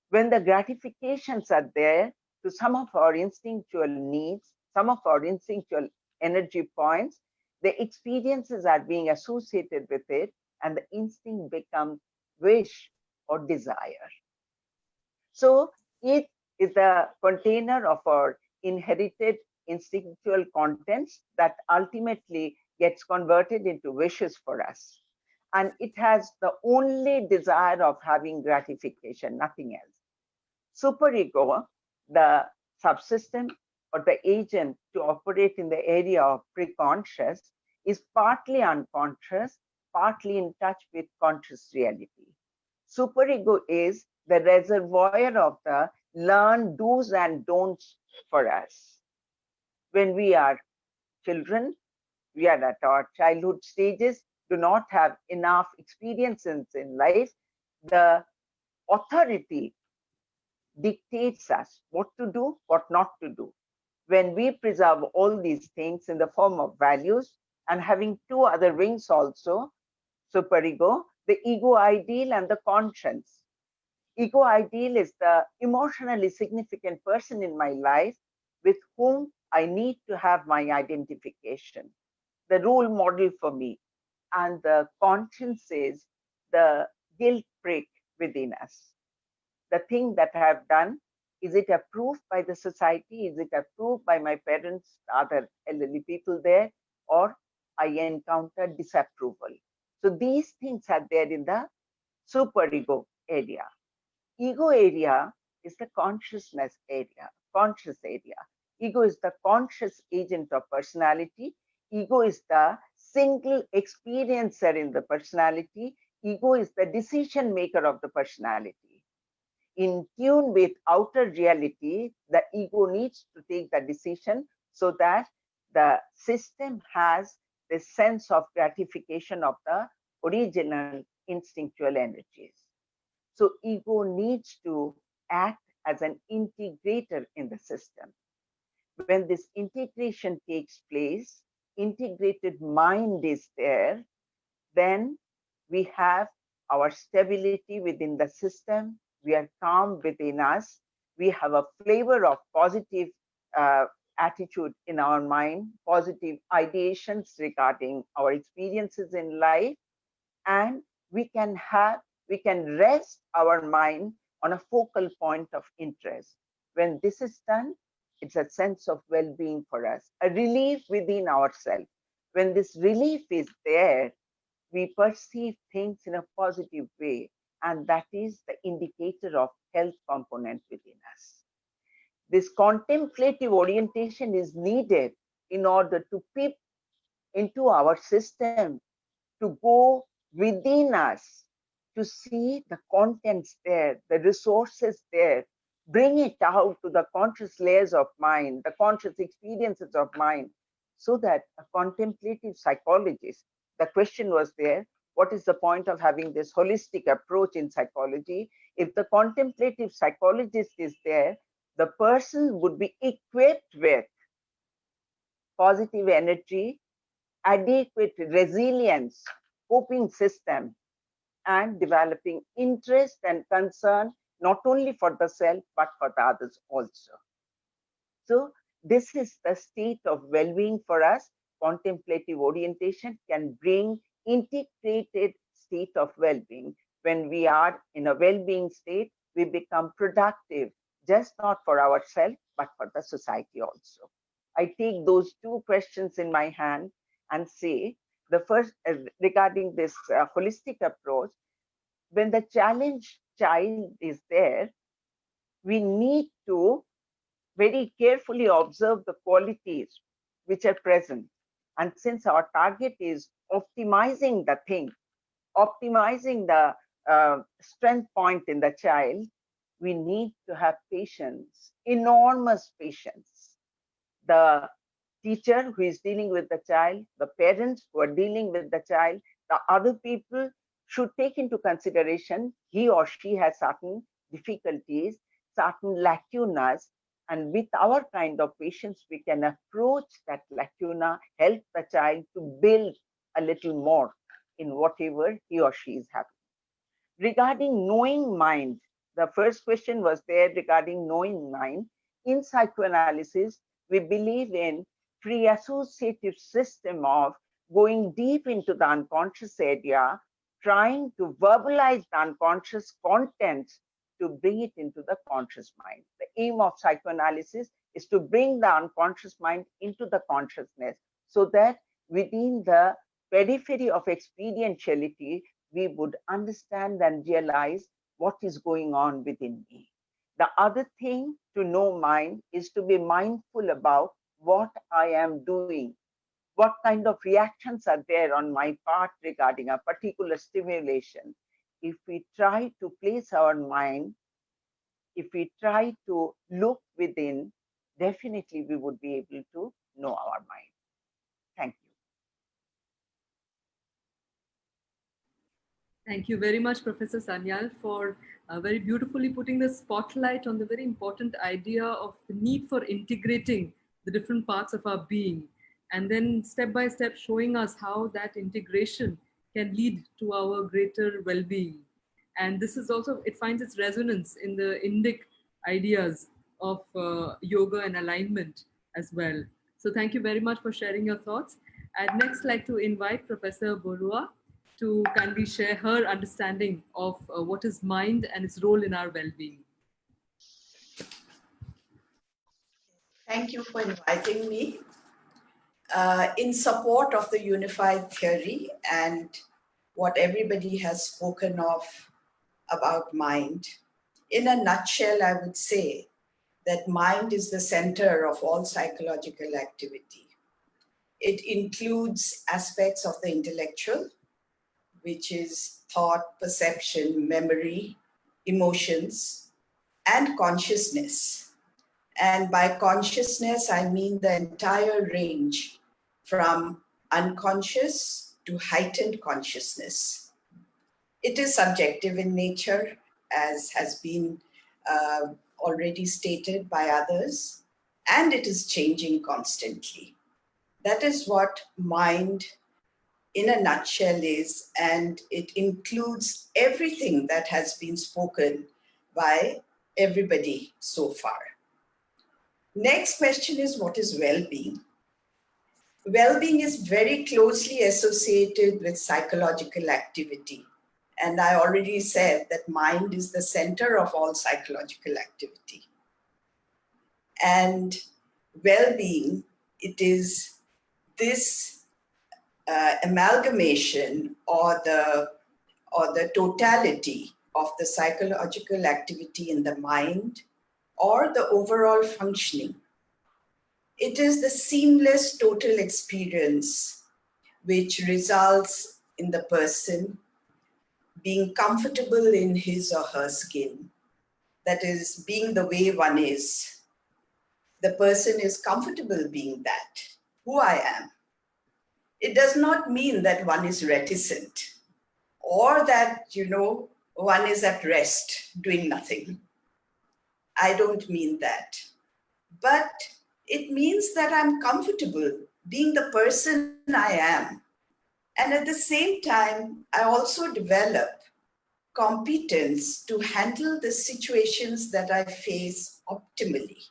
When the gratifications are there to some of our instinctual needs, some of our instinctual energy points, the experiences are being associated with it, and the instinct becomes wish or desire. So it is the container of our inherited instinctual contents that ultimately gets converted into wishes for us. And it has the only desire of having gratification, nothing else. Superego, the subsystem or the agent to operate in the area of preconscious, is partly unconscious, partly in touch with conscious reality. Superego is the reservoir of the learned do's and don'ts for us. When we are children, we are at our childhood stages, do not have enough experiences in life, the authority dictates us what to do, what not to do. When we preserve all these things in the form of values and having 2 other wings also, superego, the ego ideal and the conscience. Ego ideal is the emotionally significant person in my life with whom I need to have my identification, the role model for me. And the conscience is the guilt prick within us. The thing that I have done, is it approved by the society? Is it approved by my parents, other elderly people there? Or I encounter disapproval? So these things are there in the superego area. Ego area is the consciousness area, conscious area. Ego is the conscious agent of personality. Ego is the single experiencer in the personality. Ego is the decision maker of the personality. In tune with outer reality, the ego needs to take the decision so that the system has the sense of gratification of the original instinctual energies. So ego needs to act as an integrator in the system. When this integration takes place, integrated mind is there, then we have our stability within the system, we are calm within us, we have a flavor of positive attitude in our mind, positive ideations regarding our experiences in life, and we can rest our mind on a focal point of interest. When this is done, it's a sense of well-being for us, a relief within ourselves. When this relief is there, we perceive things in a positive way, and that is the indicator of health component within us. This contemplative orientation is needed in order to peep into our system, to go within us, to see the contents there, the resources there, bring it out to the conscious layers of mind, the conscious experiences of mind, so that a contemplative psychologist, the question was there, what is the point of having this holistic approach in psychology? If the contemplative psychologist is there, the person would be equipped with positive energy, adequate resilience, coping system, and developing interest and concern, not only for the self, but for the others also. So this is the state of well-being for us. Contemplative orientation can bring integrated state of well-being. When we are in a well-being state, we become productive, just not for ourselves, but for the society also. I take those two questions in my hand and say, the first, regarding this holistic approach, when the challenge child is there, we need to very carefully observe the qualities which are present. And since our target is optimizing the thing, optimizing the strength point in the child, we need to have patience, enormous patience. The teacher who is dealing with the child, the parents who are dealing with the child, the other people should take into consideration he or she has certain difficulties, certain lacunas, and with our kind of patience, we can approach that lacuna, help the child to build a little more in whatever he or she is having. Regarding knowing mind, the first question was there regarding knowing mind. In psychoanalysis, we believe in pre-associative system of going deep into the unconscious area, trying to verbalize the unconscious contents to bring it into the conscious mind. The aim of psychoanalysis is to bring the unconscious mind into the consciousness so that within the periphery of experientiality, we would understand and realize what is going on within me. The other thing to know mind is to be mindful about what I am doing, what kind of reactions are there on my part regarding a particular stimulation. If we try to place our mind, if we try to look within, definitely we would be able to know our mind. Thank you. Thank you very much, Professor Sanyal, for very beautifully putting the spotlight on the very important idea of the need for integrating the different parts of our being, and then step by step showing us how that integration can lead to our greater well-being. And this is also, it finds its resonance in the Indic ideas of yoga and alignment as well. So thank you very much for sharing your thoughts. I'd next like to invite Professor Borua to kindly share her understanding of what is mind and its role in our well-being. Thank you for inviting me. In support of the unified theory and what everybody has spoken of about mind, in a nutshell, I would say that mind is the center of all psychological activity. It includes aspects of the intellectual, which is thought, perception, memory, emotions, and consciousness. And by consciousness, I mean the entire range from unconscious to heightened consciousness. It is subjective in nature, as has been already stated by others, and it is changing constantly. That is what mind in a nutshell is, and it includes everything that has been spoken by everybody so far. Next question is, what is well-being? Well-being is very closely associated with psychological activity. And I already said that mind is the center of all psychological activity. And well-being, it is this amalgamation or the totality of the psychological activity in the mind or the overall functioning. It is the seamless total experience which results in the person being comfortable in his or her skin. That is, being the way one is. The person is comfortable being that, who I am. It does not mean that one is reticent or that, one is at rest doing nothing. I don't mean that. But it means that I'm comfortable being the person I am. And at the same time, I also develop competence to handle the situations that I face optimally.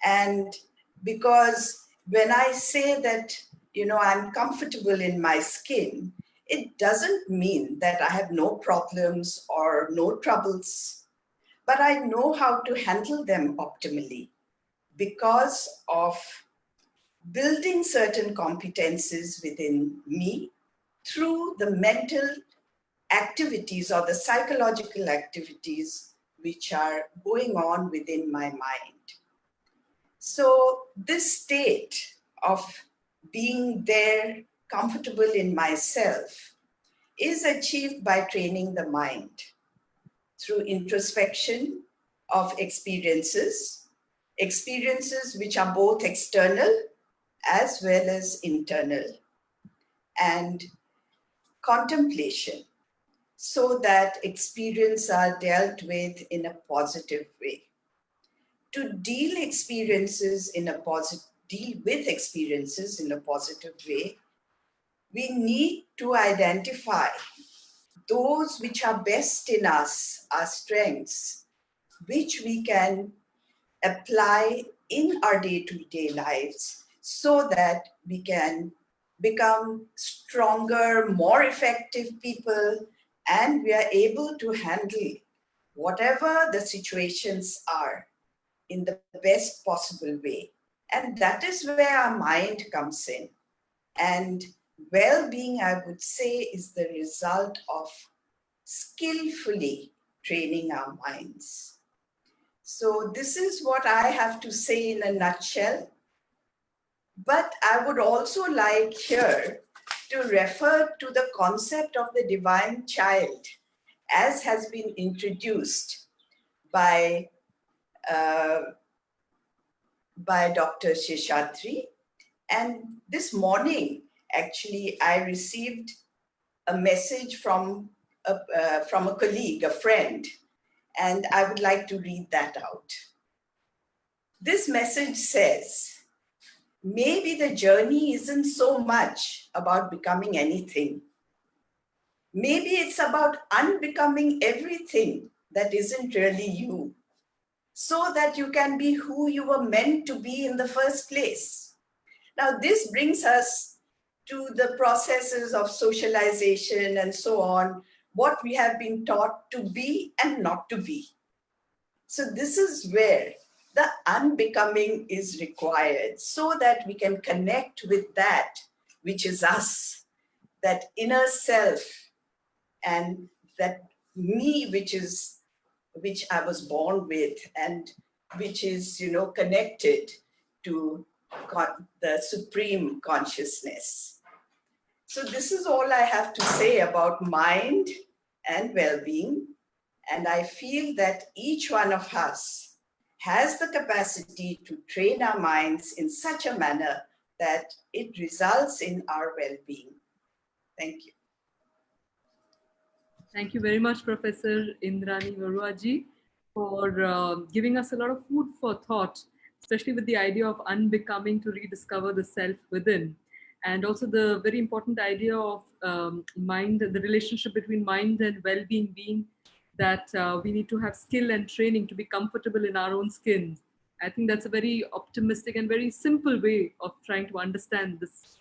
And because when I say that, I'm comfortable in my skin, it doesn't mean that I have no problems or no troubles, but I know how to handle them optimally because of building certain competences within me through the mental activities or the psychological activities which are going on within my mind. So this state of being there, comfortable in myself, is achieved by training the mind through introspection of experiences which are both external as well as internal, and contemplation, so that experiences are dealt with in a positive way. To deal with experiences in a positive way, we need to identify those which are best in us, our strengths, which we can apply in our day-to-day lives so that we can become stronger, more effective people, and we are able to handle whatever the situations are in the best possible way. And that is where our mind comes in. And well-being, I would say, is the result of skillfully training our minds. So this is what I have to say in a nutshell. But I would also like here to refer to the concept of the divine child as has been introduced by Dr. Sheshatri. And this morning, actually, I received a message from a colleague, a friend, and I would like to read that out. This message says, maybe the journey isn't so much about becoming anything. Maybe it's about unbecoming everything that isn't really you, so that you can be who you were meant to be in the first place. Now, this brings us to the processes of socialization and so on, what we have been taught to be and not to be. So this is where the unbecoming is required so that we can connect with that which is us, that inner self, and that me which I was born with and which is, connected to the supreme consciousness. So this is all I have to say about mind and well-being. And I feel that each one of us has the capacity to train our minds in such a manner that it results in our well-being. Thank you. Thank you very much, Professor Indrani Varuaji, for giving us a lot of food for thought, especially with the idea of unbecoming to rediscover the self within. And also the very important idea of mind, the relationship between mind and well-being being that we need to have skill and training to be comfortable in our own skin. I think that's a very optimistic and very simple way of trying to understand this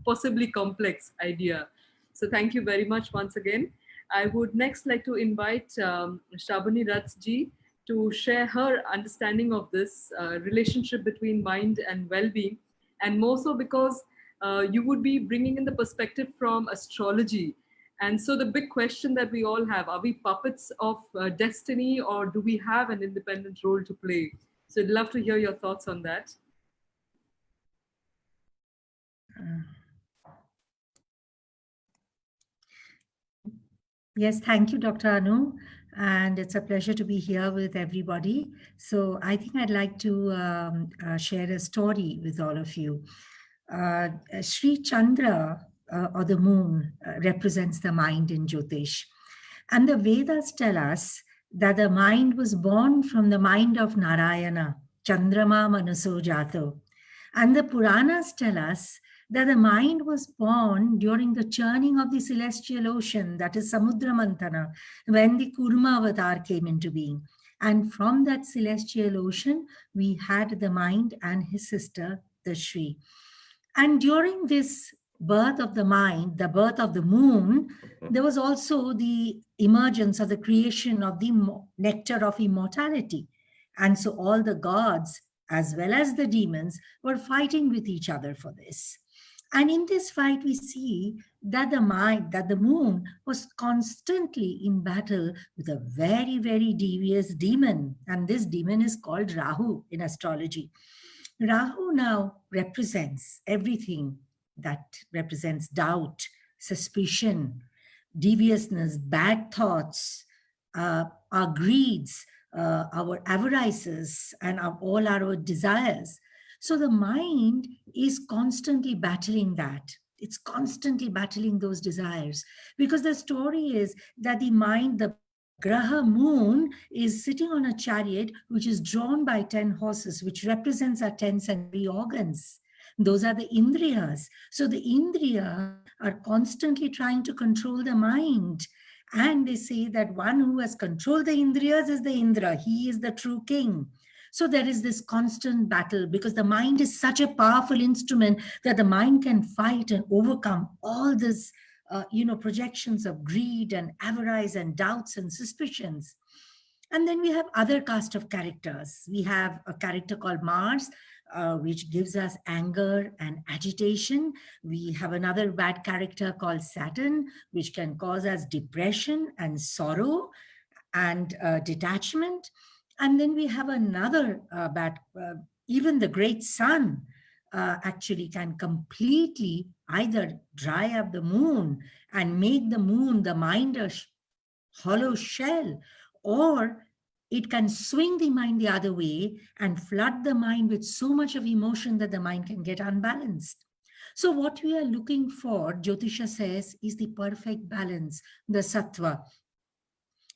possibly complex idea. So thank you very much once again. I would next like to invite Shabani Rathji to share her understanding of this relationship between mind and well-being, and more so because you would be bringing in the perspective from astrology. And so the big question that we all have, are we puppets of destiny, or do we have an independent role to play? So I'd love to hear your thoughts on that. Yes, thank you, Dr. Anu. And it's a pleasure to be here with everybody. So I think I'd like to share a story with all of you. Sri Chandra, or the moon, represents the mind in Jyotish. And the Vedas tell us that the mind was born from the mind of Narayana, Chandrama Manaso Jato. And the Puranas tell us that the mind was born during the churning of the celestial ocean, that is Samudra Mantana, when the Kurma avatar came into being. And from that celestial ocean, we had the mind and his sister, the Shri. And during this birth of the mind, the birth of the moon, there was also the emergence or the creation of the nectar of immortality. And so all the gods, as well as the demons, were fighting with each other for this. And in this fight, we see that the moon was constantly in battle with a very, very devious demon. And this demon is called Rahu in astrology. Rahu now represents everything that represents doubt, suspicion, deviousness, bad thoughts, our greeds, our avarices, and all our desires. So the mind is constantly battling that. It's constantly battling those desires, because the story is that the mind, the Graha moon, is sitting on a chariot which is drawn by 10 horses, which represents our 10 sensory organs. Those are the Indriyas. So the Indriyas are constantly trying to control the mind. And they say that one who has controlled the Indriyas is the Indra. He is the true king. So there is this constant battle, because the mind is such a powerful instrument that the mind can fight and overcome all this, projections of greed and avarice and doubts and suspicions. And then we have other cast of characters. We have a character called Mars, which gives us anger and agitation. We have another bad character called Saturn, which can cause us depression and sorrow and detachment. And then we have another even the great sun actually can completely either dry up the moon and make the moon, the mind, a hollow shell, or it can swing the mind the other way and flood the mind with so much of emotion that the mind can get unbalanced. So what we are looking for, Jyotisha says, is the perfect balance, the sattva.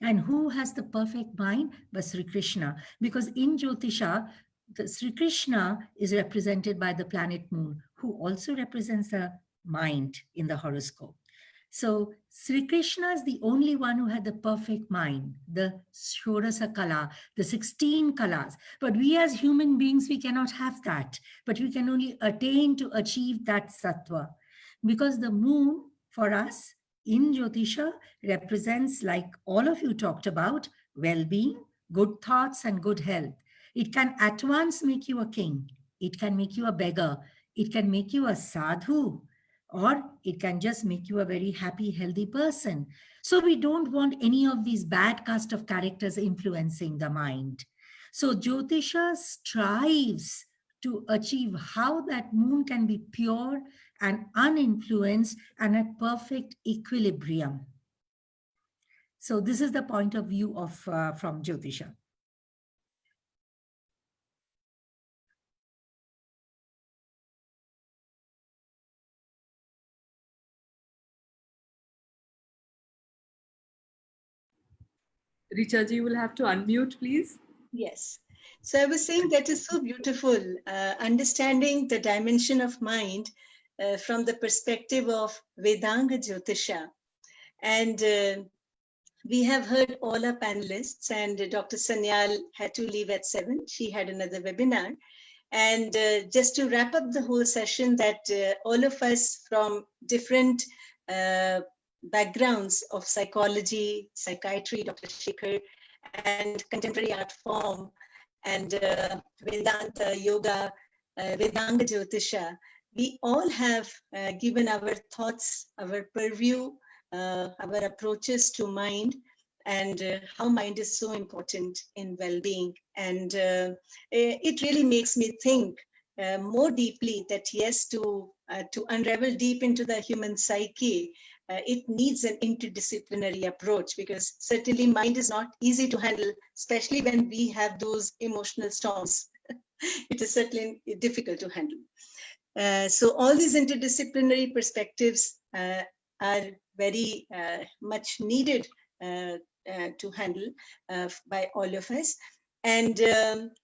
And who has the perfect mind? But Sri Krishna. Because in Jyotisha, the Sri Krishna is represented by the planet moon, who also represents the mind in the horoscope. So Sri Krishna is the only one who had the perfect mind, the Shodasa Kala, the 16 Kalas. But we as human beings, we cannot have that. But we can only attain to achieve that sattva. Because the moon, for us, in Jyotisha, represents, like all of you talked about, well-being, good thoughts, and good health. It can at once make you a king. It can make you a beggar. It can make you a sadhu. Or it can just make you a very happy, healthy person. So we don't want any of these bad cast of characters influencing the mind. So Jyotisha strives to achieve how that moon can be pure and uninfluenced and at perfect equilibrium. So this is the point of view of from Jyotisha. Richa ji, you will have to unmute, please. Yes. So I was saying that is so beautiful, understanding the dimension of mind from the perspective of Vedanga Jyotisha. And we have heard all our panelists, and Dr. Sanyal had to leave at 7. She had another webinar. And just to wrap up the whole session, that all of us from different backgrounds of psychology, psychiatry, Dr. Shekhar, and contemporary art form, and Vedanta, yoga, Vedanga Jyotisha, we all have given our thoughts, our purview, our approaches to mind, and how mind is so important in well-being. And it really makes me think more deeply that yes, to unravel deep into the human psyche, it needs an interdisciplinary approach, because certainly mind is not easy to handle, especially when we have those emotional storms. It is certainly difficult to handle. So all these interdisciplinary perspectives are very much needed to handle by all of us. And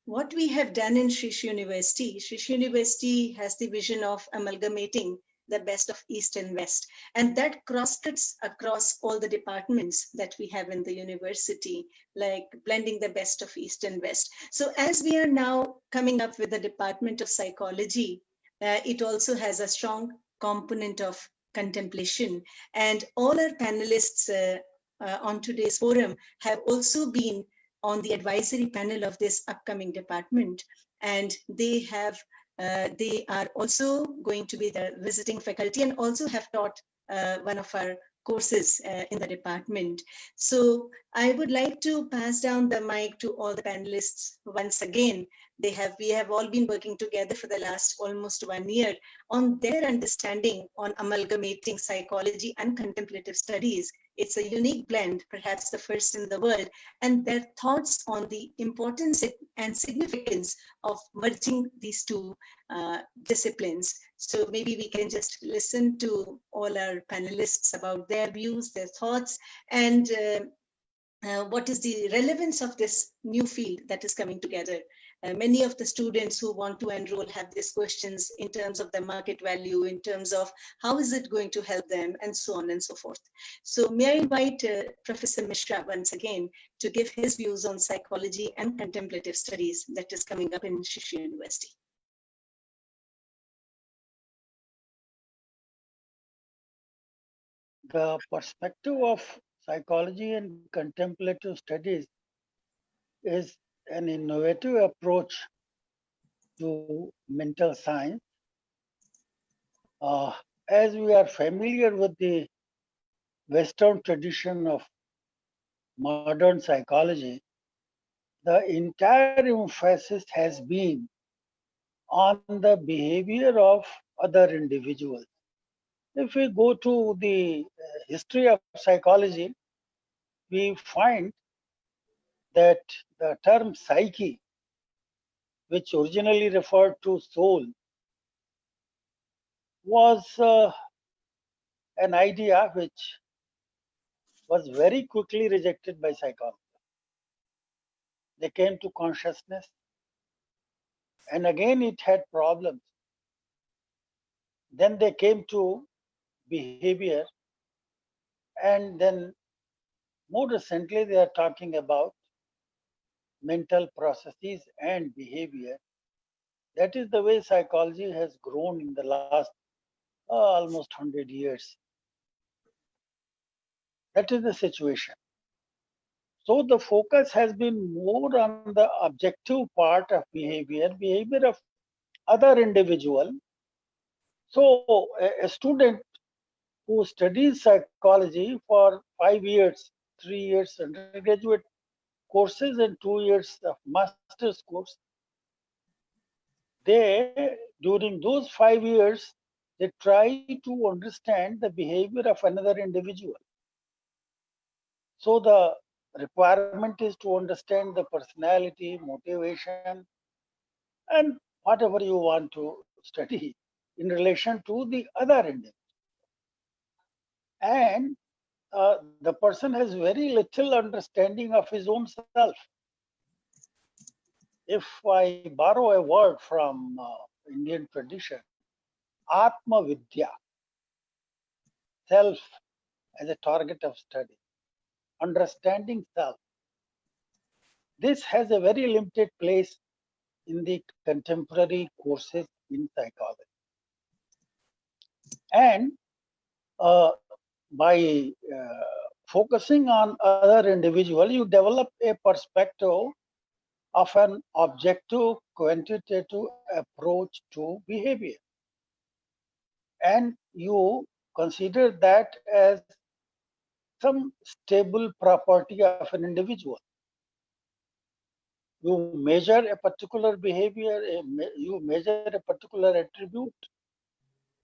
what we have done in Sri University has the vision of amalgamating the best of East and West. And that cross-cuts across all the departments that we have in the university, like blending the best of East and West. So as we are now coming up with the Department of Psychology, it also has a strong component of contemplation. And all our panelists on today's forum have also been on the advisory panel of this upcoming department. And they are also going to be the visiting faculty and also have taught one of our courses in the department. So I would like to pass down the mic to all the panelists once again. We have all been working together for the last almost 1 year on their understanding on amalgamating psychology and contemplative studies. It's a unique blend, perhaps the first in the world, and their thoughts on the importance and significance of merging these two disciplines. So maybe we can just listen to all our panelists about their views, their thoughts, and what is the relevance of this new field that is coming together. Many of the students who want to enroll have these questions in terms of the market value, in terms of how is it going to help them, and so on and so forth. So may I invite Professor Mishra once again to give his views on psychology and contemplative studies that is coming up in Shri University. The perspective of psychology and contemplative studies is an innovative approach to mental science. As we are familiar with the Western tradition of modern psychology, the entire emphasis has been on the behavior of other individuals. If we go to the history of psychology, we find that the term psyche, which originally referred to soul, was an idea which was very quickly rejected by psychologists. They came to consciousness, and again it had problems. Then they came to behavior, and then more recently they are talking about mental processes and behavior. That is the way psychology has grown in the last almost 100 years. That is the situation. So the focus has been more on the objective part of behavior of other individual. So a student who studies psychology for 5 years, 3 years undergraduate courses and 2 years of master's course, during those 5 years, they try to understand the behavior of another individual. So the requirement is to understand the personality, motivation, and whatever you want to study in relation to the other individual. And the person has very little understanding of his own self. If I borrow a word from Indian tradition, Atma Vidya, self as a target of study, understanding self. This has a very limited place in the contemporary courses in psychology. And by focusing on other individual, you develop a perspective of an objective, quantitative approach to behavior. And you consider that as some stable property of an individual. You measure a particular behavior, you measure a particular attribute,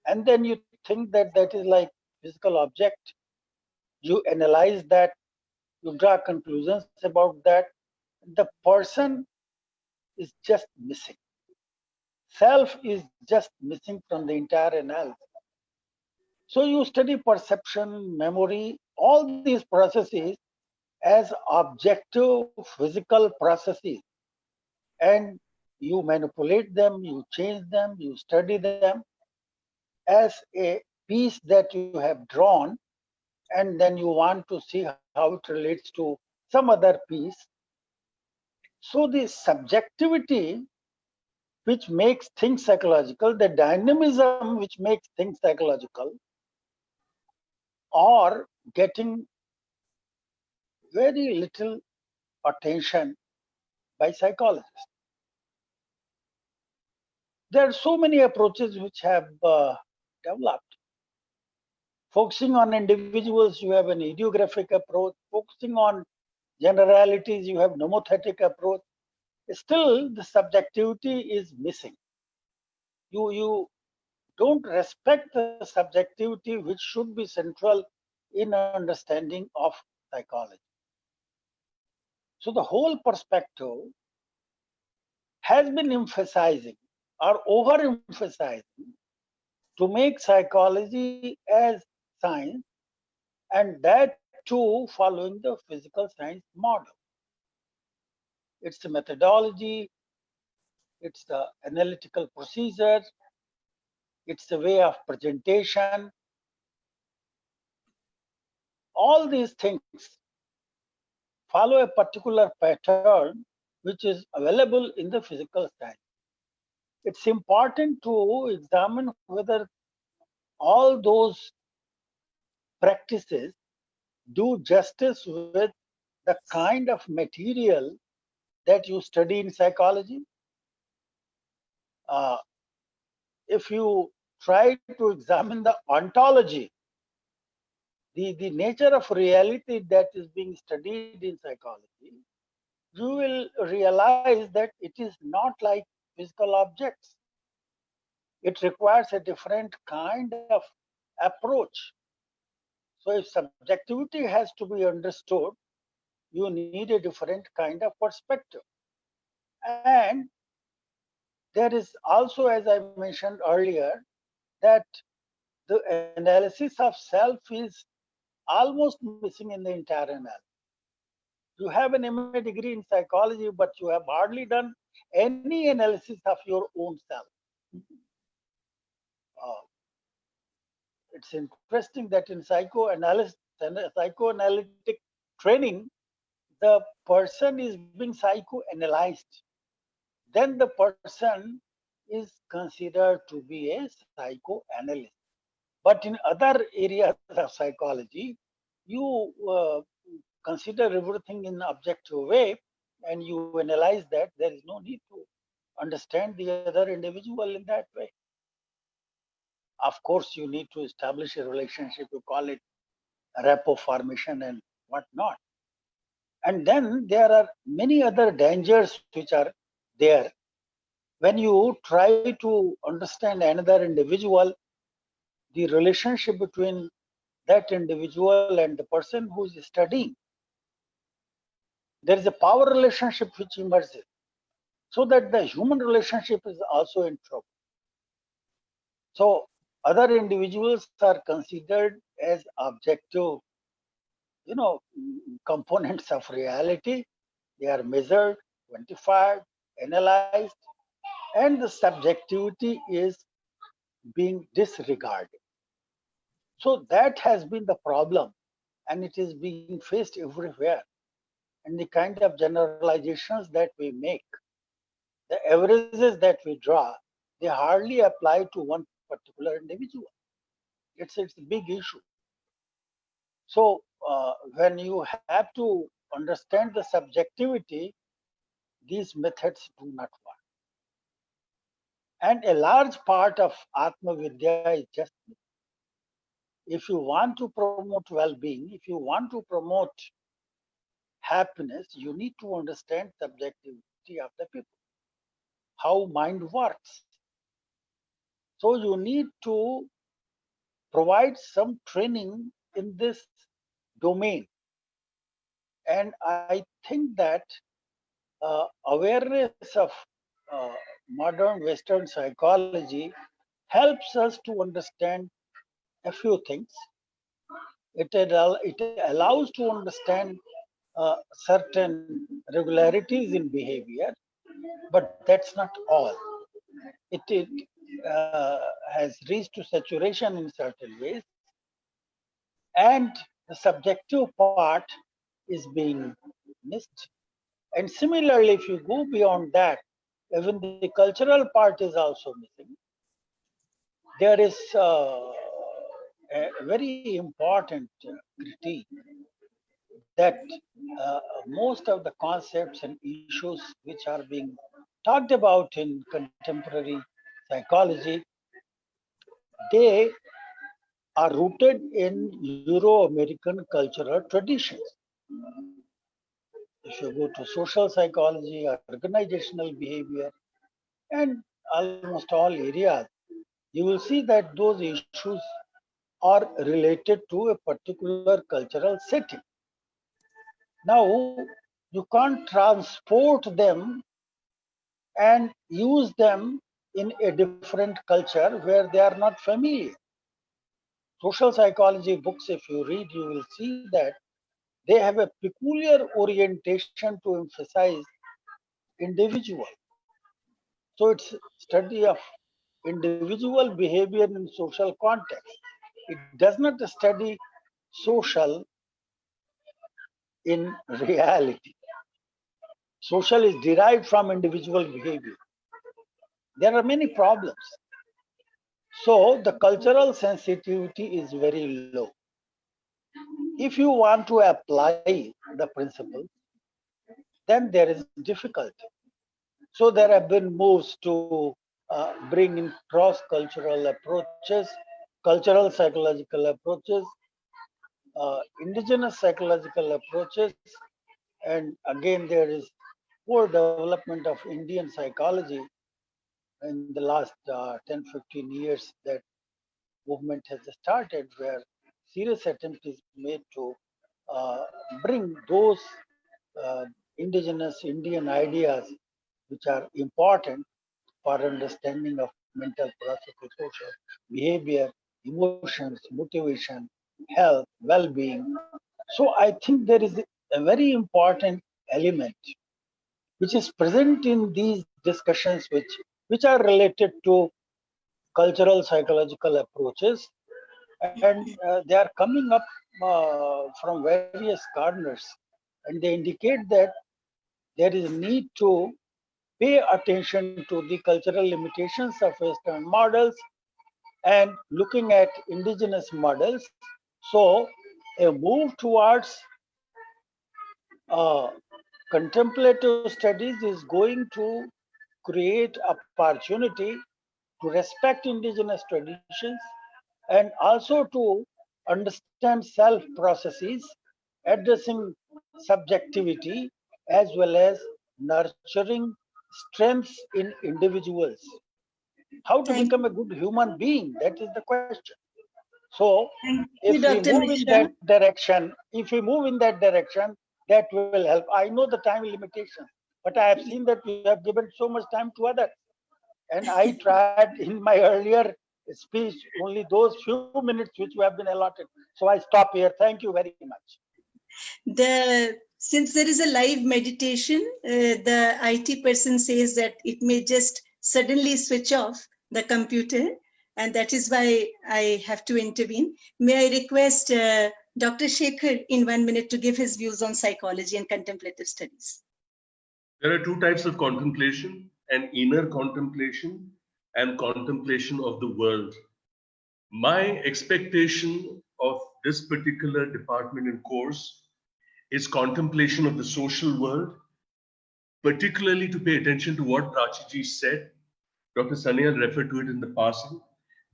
and then you think that that is like physical object. You analyze that, you draw conclusions about that. The person is just missing. Self is just missing from the entire analysis. So you study perception, memory, all these processes as objective physical processes, and you manipulate them, you change them, you study them, as a piece that you have drawn, and then you want to see how it relates to some other piece. So the subjectivity which makes things psychological, the dynamism which makes things psychological, are getting very little attention by psychologists. There are so many approaches which have developed. Focusing on individuals, you have an idiographic approach. Focusing on generalities, you have nomothetic approach. Still, the subjectivity is missing. You don't respect the subjectivity which should be central in understanding of psychology. So the whole perspective has been emphasizing or overemphasizing to make psychology as science, and that too following the physical science model. It's the methodology, it's the analytical procedure, it's the way of presentation. All these things follow a particular pattern which is available in the physical science. It's important to examine whether all those practices do justice with the kind of material that you study in psychology. If you try to examine the ontology, the nature of reality that is being studied in psychology, you will realize that it is not like physical objects. It requires a different kind of approach. So if subjectivity has to be understood, you need a different kind of perspective. And there is also, as I mentioned earlier, that the analysis of self is almost missing in the entire analysis. You have an MA degree in psychology, but you have hardly done any analysis of your own self. It's interesting that in psychoanalysis and psychoanalytic training, the person is being psychoanalyzed. Then the person is considered to be a psychoanalyst. But in other areas of psychology, you consider everything in an objective way and you analyze that. There is no need to understand the other individual in that way. Of course, you need to establish a relationship, you call it rapport formation and whatnot. And then there are many other dangers which are there. When you try to understand another individual, the relationship between that individual and the person who is studying, there is a power relationship which emerges, so that the human relationship is also in trouble. So other individuals are considered as objective, components of reality. They are measured, quantified, analyzed, and the subjectivity is being disregarded. So that has been the problem, and it is being faced everywhere. And the kind of generalizations that we make, the averages that we draw, they hardly apply to one particular individual. It's a big issue. So when you have to understand the subjectivity, these methods do not work. And a large part of Atma Vidya is just, if you want to promote well-being, if you want to promote happiness, you need to understand subjectivity of the people, how mind works. So you need to provide some training in this domain. And I think that awareness of modern Western psychology helps us to understand a few things. It allows to understand certain regularities in behavior, but that's not all. It has reached to saturation in certain ways, and the subjective part is being missed. And similarly, if you go beyond that, even the cultural part is also missing. There is a very important critique that most of the concepts and issues which are being talked about in contemporary psychology, they are rooted in Euro-American cultural traditions. If you go to social psychology, organizational behavior, and almost all areas, you will see that those issues are related to a particular cultural setting. Now, you can't transport them and use them in a different culture where they are not familiar. Social psychology books, if you read, you will see that they have a peculiar orientation to emphasize individual. So it's study of individual behavior in social context. It does not study social in reality. Social is derived from individual behavior. There are many problems. So the cultural sensitivity is very low. If you want to apply the principle, then there is difficulty. So there have been moves to bring in cross-cultural approaches, cultural psychological approaches, indigenous psychological approaches, and again there is poor development of Indian psychology in the last 10-15 years that movement has started, where serious attempt is made to uh, bring those uh, indigenous Indian ideas which are important for understanding of mental, philosophical, social behavior, emotions, motivation, health, well-being. So I think there is a very important element which is present in these discussions which are related to cultural psychological approaches, and they are coming up from various corners, and they indicate that there is a need to pay attention to the cultural limitations of Western models and looking at indigenous models. So a move towards uh, contemplative studies is going to create opportunity to respect indigenous traditions and also to understand self processes, addressing subjectivity as well as nurturing strengths in individuals. How to Thank become a good human being? That is the question. So you, if we Dr. move in Mishra. that direction, that will help. I know the time limitation, but I have seen that you have given so much time to others. And I tried in my earlier speech only those few minutes which you have been allotted. So I stop here. Thank you very much. Since there is a live meditation, the IT person says that it may just suddenly switch off the computer, and that is why I have to intervene. May I request Dr. Shekhar in 1 minute to give his views on psychology and contemplative studies? There are two types of contemplation: an inner contemplation and contemplation of the world. My expectation of this particular department and course is contemplation of the social world, particularly to pay attention to what Pratyusha said. Dr. Sanyal referred to it in the passing.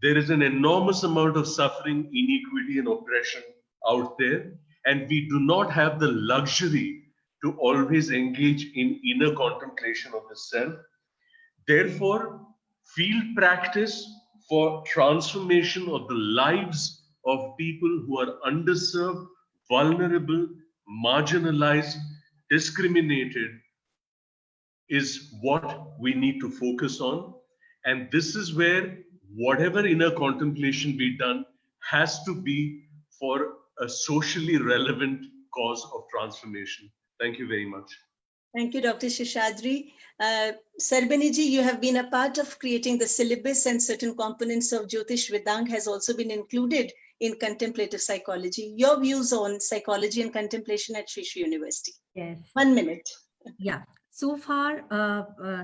There is an enormous amount of suffering, inequity, and oppression out there, and we do not have the luxury to always engage in inner contemplation of the self. Therefore, field practice for transformation of the lives of people who are underserved, vulnerable, marginalized, discriminated is what we need to focus on. And this is where whatever inner contemplation be done has to be for a socially relevant cause of transformation. Thank you very much. Thank you, Dr. Sheshadri. Sir Banerjee, you have been a part of creating the syllabus, and certain components of Jyotish Vedang has also been included in contemplative psychology. Your views on psychology and contemplation at Sri Sri University. Yes. 1 minute. Yeah. So far,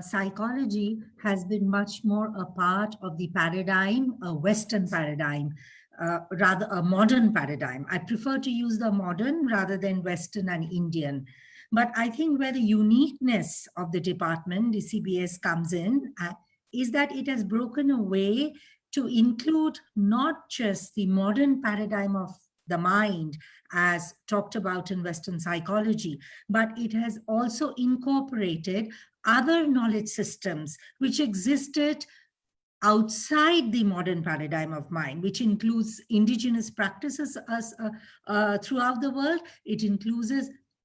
psychology has been much more a part of the paradigm, a Western paradigm, rather a modern paradigm. I prefer to use the modern rather than Western and Indian. But I think where the uniqueness of the department, the CBS, comes in is that it has broken away to include not just the modern paradigm of the mind as talked about in Western psychology, but it has also incorporated other knowledge systems which existed outside the modern paradigm of mind, which includes indigenous practices throughout the world. It includes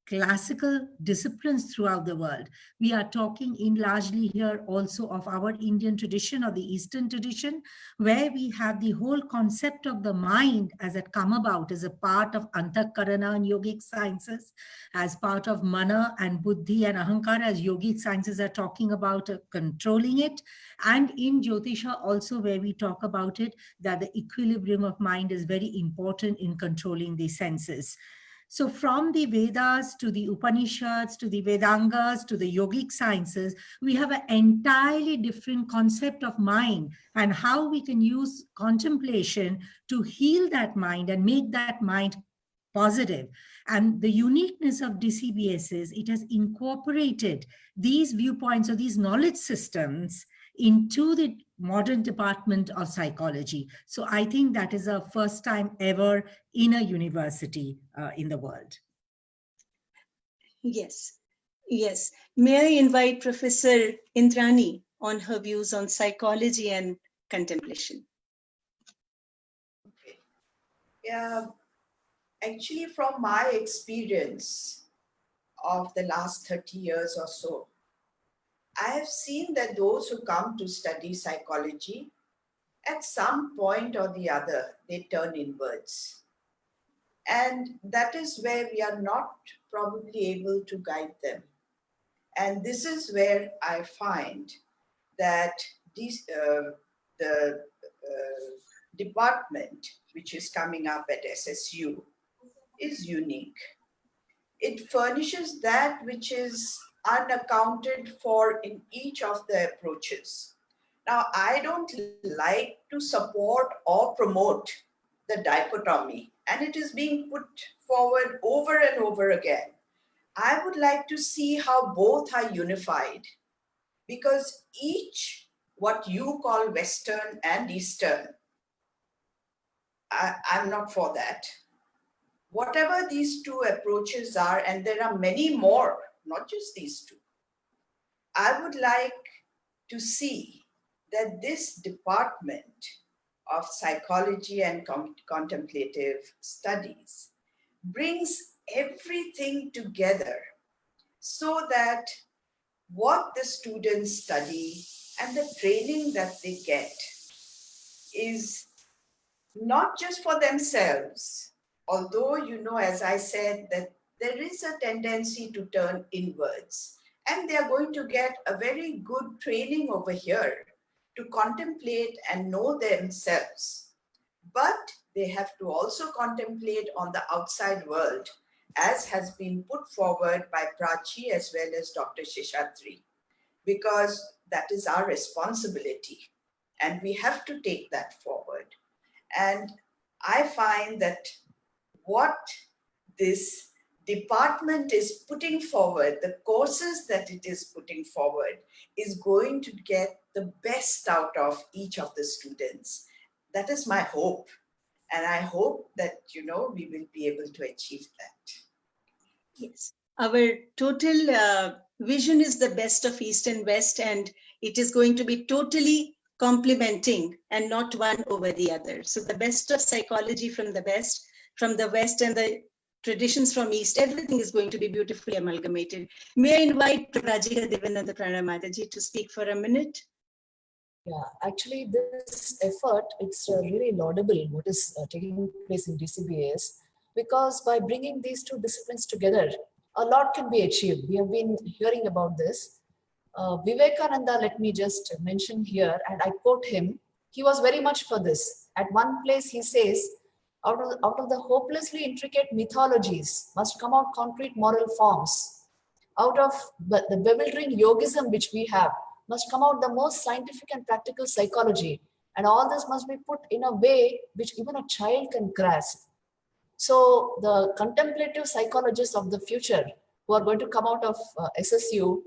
classical disciplines throughout the world. We are talking in largely here also of our Indian tradition or the Eastern tradition, where we have the whole concept of the mind as it come about as a part of Antakarana and yogic sciences, as part of Mana and Buddhi and Ahankara, as yogic sciences are talking about controlling it, and in Jyotisha also, where we talk about it, that the equilibrium of mind is very important in controlling the senses. So from the Vedas to the Upanishads, to the Vedangas, to the yogic sciences, we have an entirely different concept of mind and how we can use contemplation to heal that mind and make that mind positive. And the uniqueness of DCBS is it has incorporated these viewpoints or these knowledge systems into the modern department of psychology. So I think that is a first time ever in a university in the world. Yes, yes. May I invite Professor Indrani on her views on psychology and contemplation? Okay. Yeah, actually, from my experience of the last 30 years or so, I have seen that those who come to study psychology, at some point or the other, they turn inwards. And that is where we are not probably able to guide them. And this is where I find that the department, which is coming up at SSU, is unique. It furnishes that which is unaccounted for in each of the approaches. Now, I don't like to support or promote the dichotomy, and it is being put forward over and over again. I would like to see how both are unified, because each, what you call Western and Eastern, I'm not for that. Whatever these two approaches are, and there are many more, not just these two, I would like to see that this department of psychology and contemplative studies brings everything together so that what the students study and the training that they get is not just for themselves, although, as I said, that there is a tendency to turn inwards, and they are going to get a very good training over here to contemplate and know themselves. But they have to also contemplate on the outside world, as has been put forward by Prachi as well as Dr. Sheshadri, because that is our responsibility, and we have to take that forward. And I find that what this department is putting forward, the courses that it is putting forward, is going to get the best out of each of the students. That is my hope. And I hope that, we will be able to achieve that. Yes. Our total vision is the best of East and West, and it is going to be totally complementing and not one over the other. So the best of psychology from the West, and the traditions from East, everything is going to be beautifully amalgamated. May I invite Prajika Devananda Pranamataji to speak for a minute? Yeah, actually this effort, it's really laudable what is taking place in DCBS, because by bringing these two disciplines together, a lot can be achieved. We have been hearing about this. Vivekananda, let me just mention here, and I quote him, he was very much for this. At one place he says, out of the hopelessly intricate mythologies must come out concrete moral forms. Out of the bewildering yogism which we have must come out the most scientific and practical psychology. And all this must be put in a way which even a child can grasp. So the contemplative psychologists of the future who are going to come out of SSU,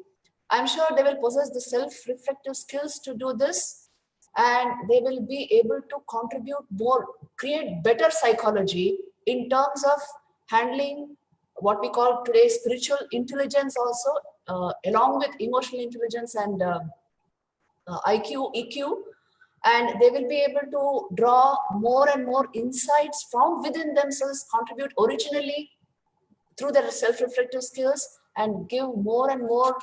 I'm sure they will possess the self-reflective skills to do this, and they will be able to contribute more, create better psychology in terms of handling what we call today spiritual intelligence also, along with emotional intelligence and IQ, EQ, and they will be able to draw more and more insights from within themselves, contribute originally through their self-reflective skills, and give more and more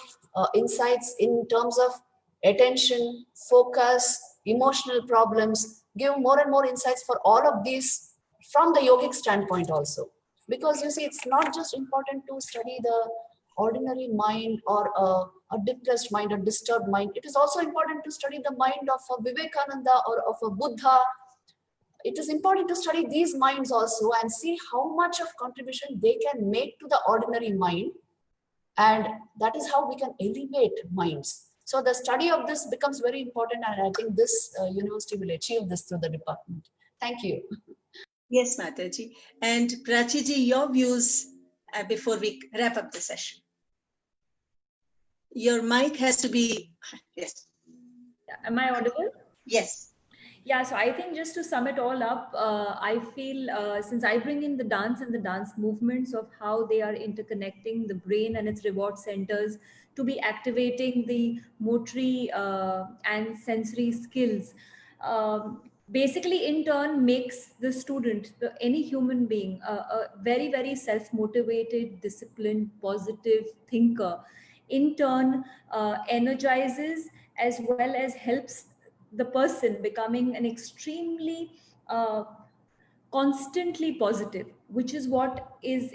insights in terms of attention, focus, emotional problems, give more and more insights for all of these from the yogic standpoint also. Because you see, it's not just important to study the ordinary mind or a depressed mind, a disturbed mind. It is also important to study the mind of a Vivekananda or of a Buddha. It is important to study these minds also and see how much of contribution they can make to the ordinary mind. And that is how we can elevate minds. So the study of this becomes very important, and I think this university will achieve this through the department. Thank you. Yes, Mataji. And Prachiji, your views before we wrap up the session. Your mic has to be, yes. Am I audible? Yes. Yeah, so I think just to sum it all up, I feel since I bring in the dance and the dance movements of how they are interconnecting the brain and its reward centers to be activating the motory and sensory skills, basically in turn makes the student, any human being, a very, very self-motivated, disciplined, positive thinker. In turn, energizes as well as helps the person becoming an extremely constantly positive, which is what is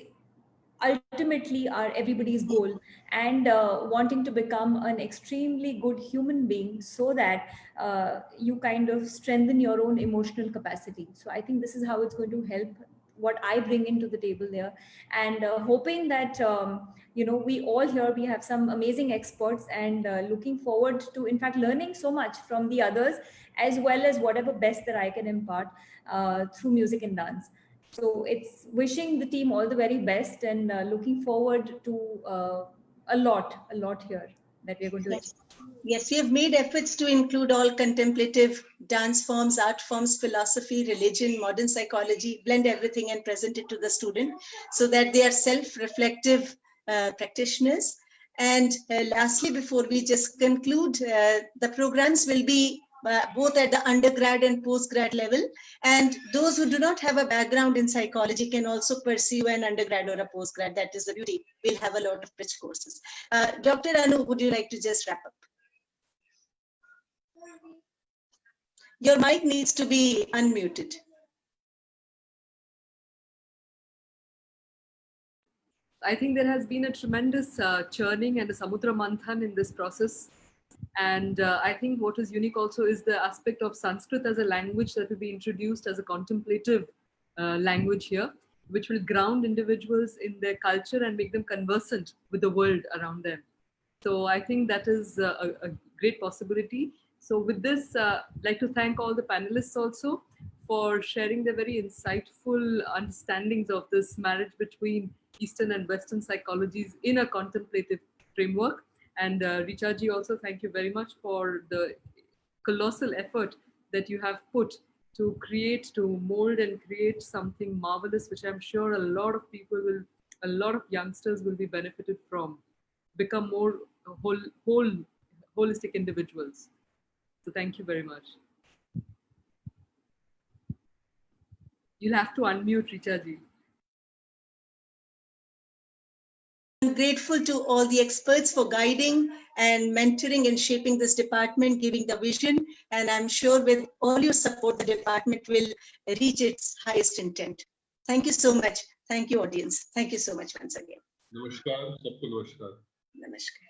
ultimately everybody's goal, and wanting to become an extremely good human being so that you kind of strengthen your own emotional capacity. So I think this is how it's going to help what I bring into the table there, and hoping that we all here, we have some amazing experts, and looking forward to in fact learning so much from the others, as well as whatever best that I can impart through music and dance. So it's wishing the team all the very best, and looking forward to a lot here that we're going to achieve. Yes, we have made efforts to include all contemplative dance forms, art forms, philosophy, religion, modern psychology, blend everything and present it to the student so that they are self-reflective practitioners. And lastly, before we just conclude, the programs will be both at the undergrad and postgrad level. And those who do not have a background in psychology can also pursue an undergrad or a postgrad. That is the beauty. We'll have a lot of rich courses. Dr. Anu, would you like to just wrap up? Your mic needs to be unmuted. I think there has been a tremendous churning and a samudra manthan in this process. And I think what is unique also is the aspect of Sanskrit as a language that will be introduced as a contemplative language here, which will ground individuals in their culture and make them conversant with the world around them. So I think that is a great possibility. So with this, I'd like to thank all the panelists also for sharing their very insightful understandings of this marriage between Eastern and Western psychologies in a contemplative framework. And Richaji, also thank you very much for the colossal effort that you have put to create, to mold and create something marvelous, which I'm sure a lot of people will, a lot of youngsters will be benefited from, become more holistic individuals. So thank you very much. You'll have to unmute, Richaji. I'm grateful to all the experts for guiding and mentoring and shaping this department, giving the vision. And I'm sure with all your support, the department will reach its highest intent. Thank you so much. Thank you, audience. Thank you so much once again. Namaskar, sabko namaskar. Namaskar.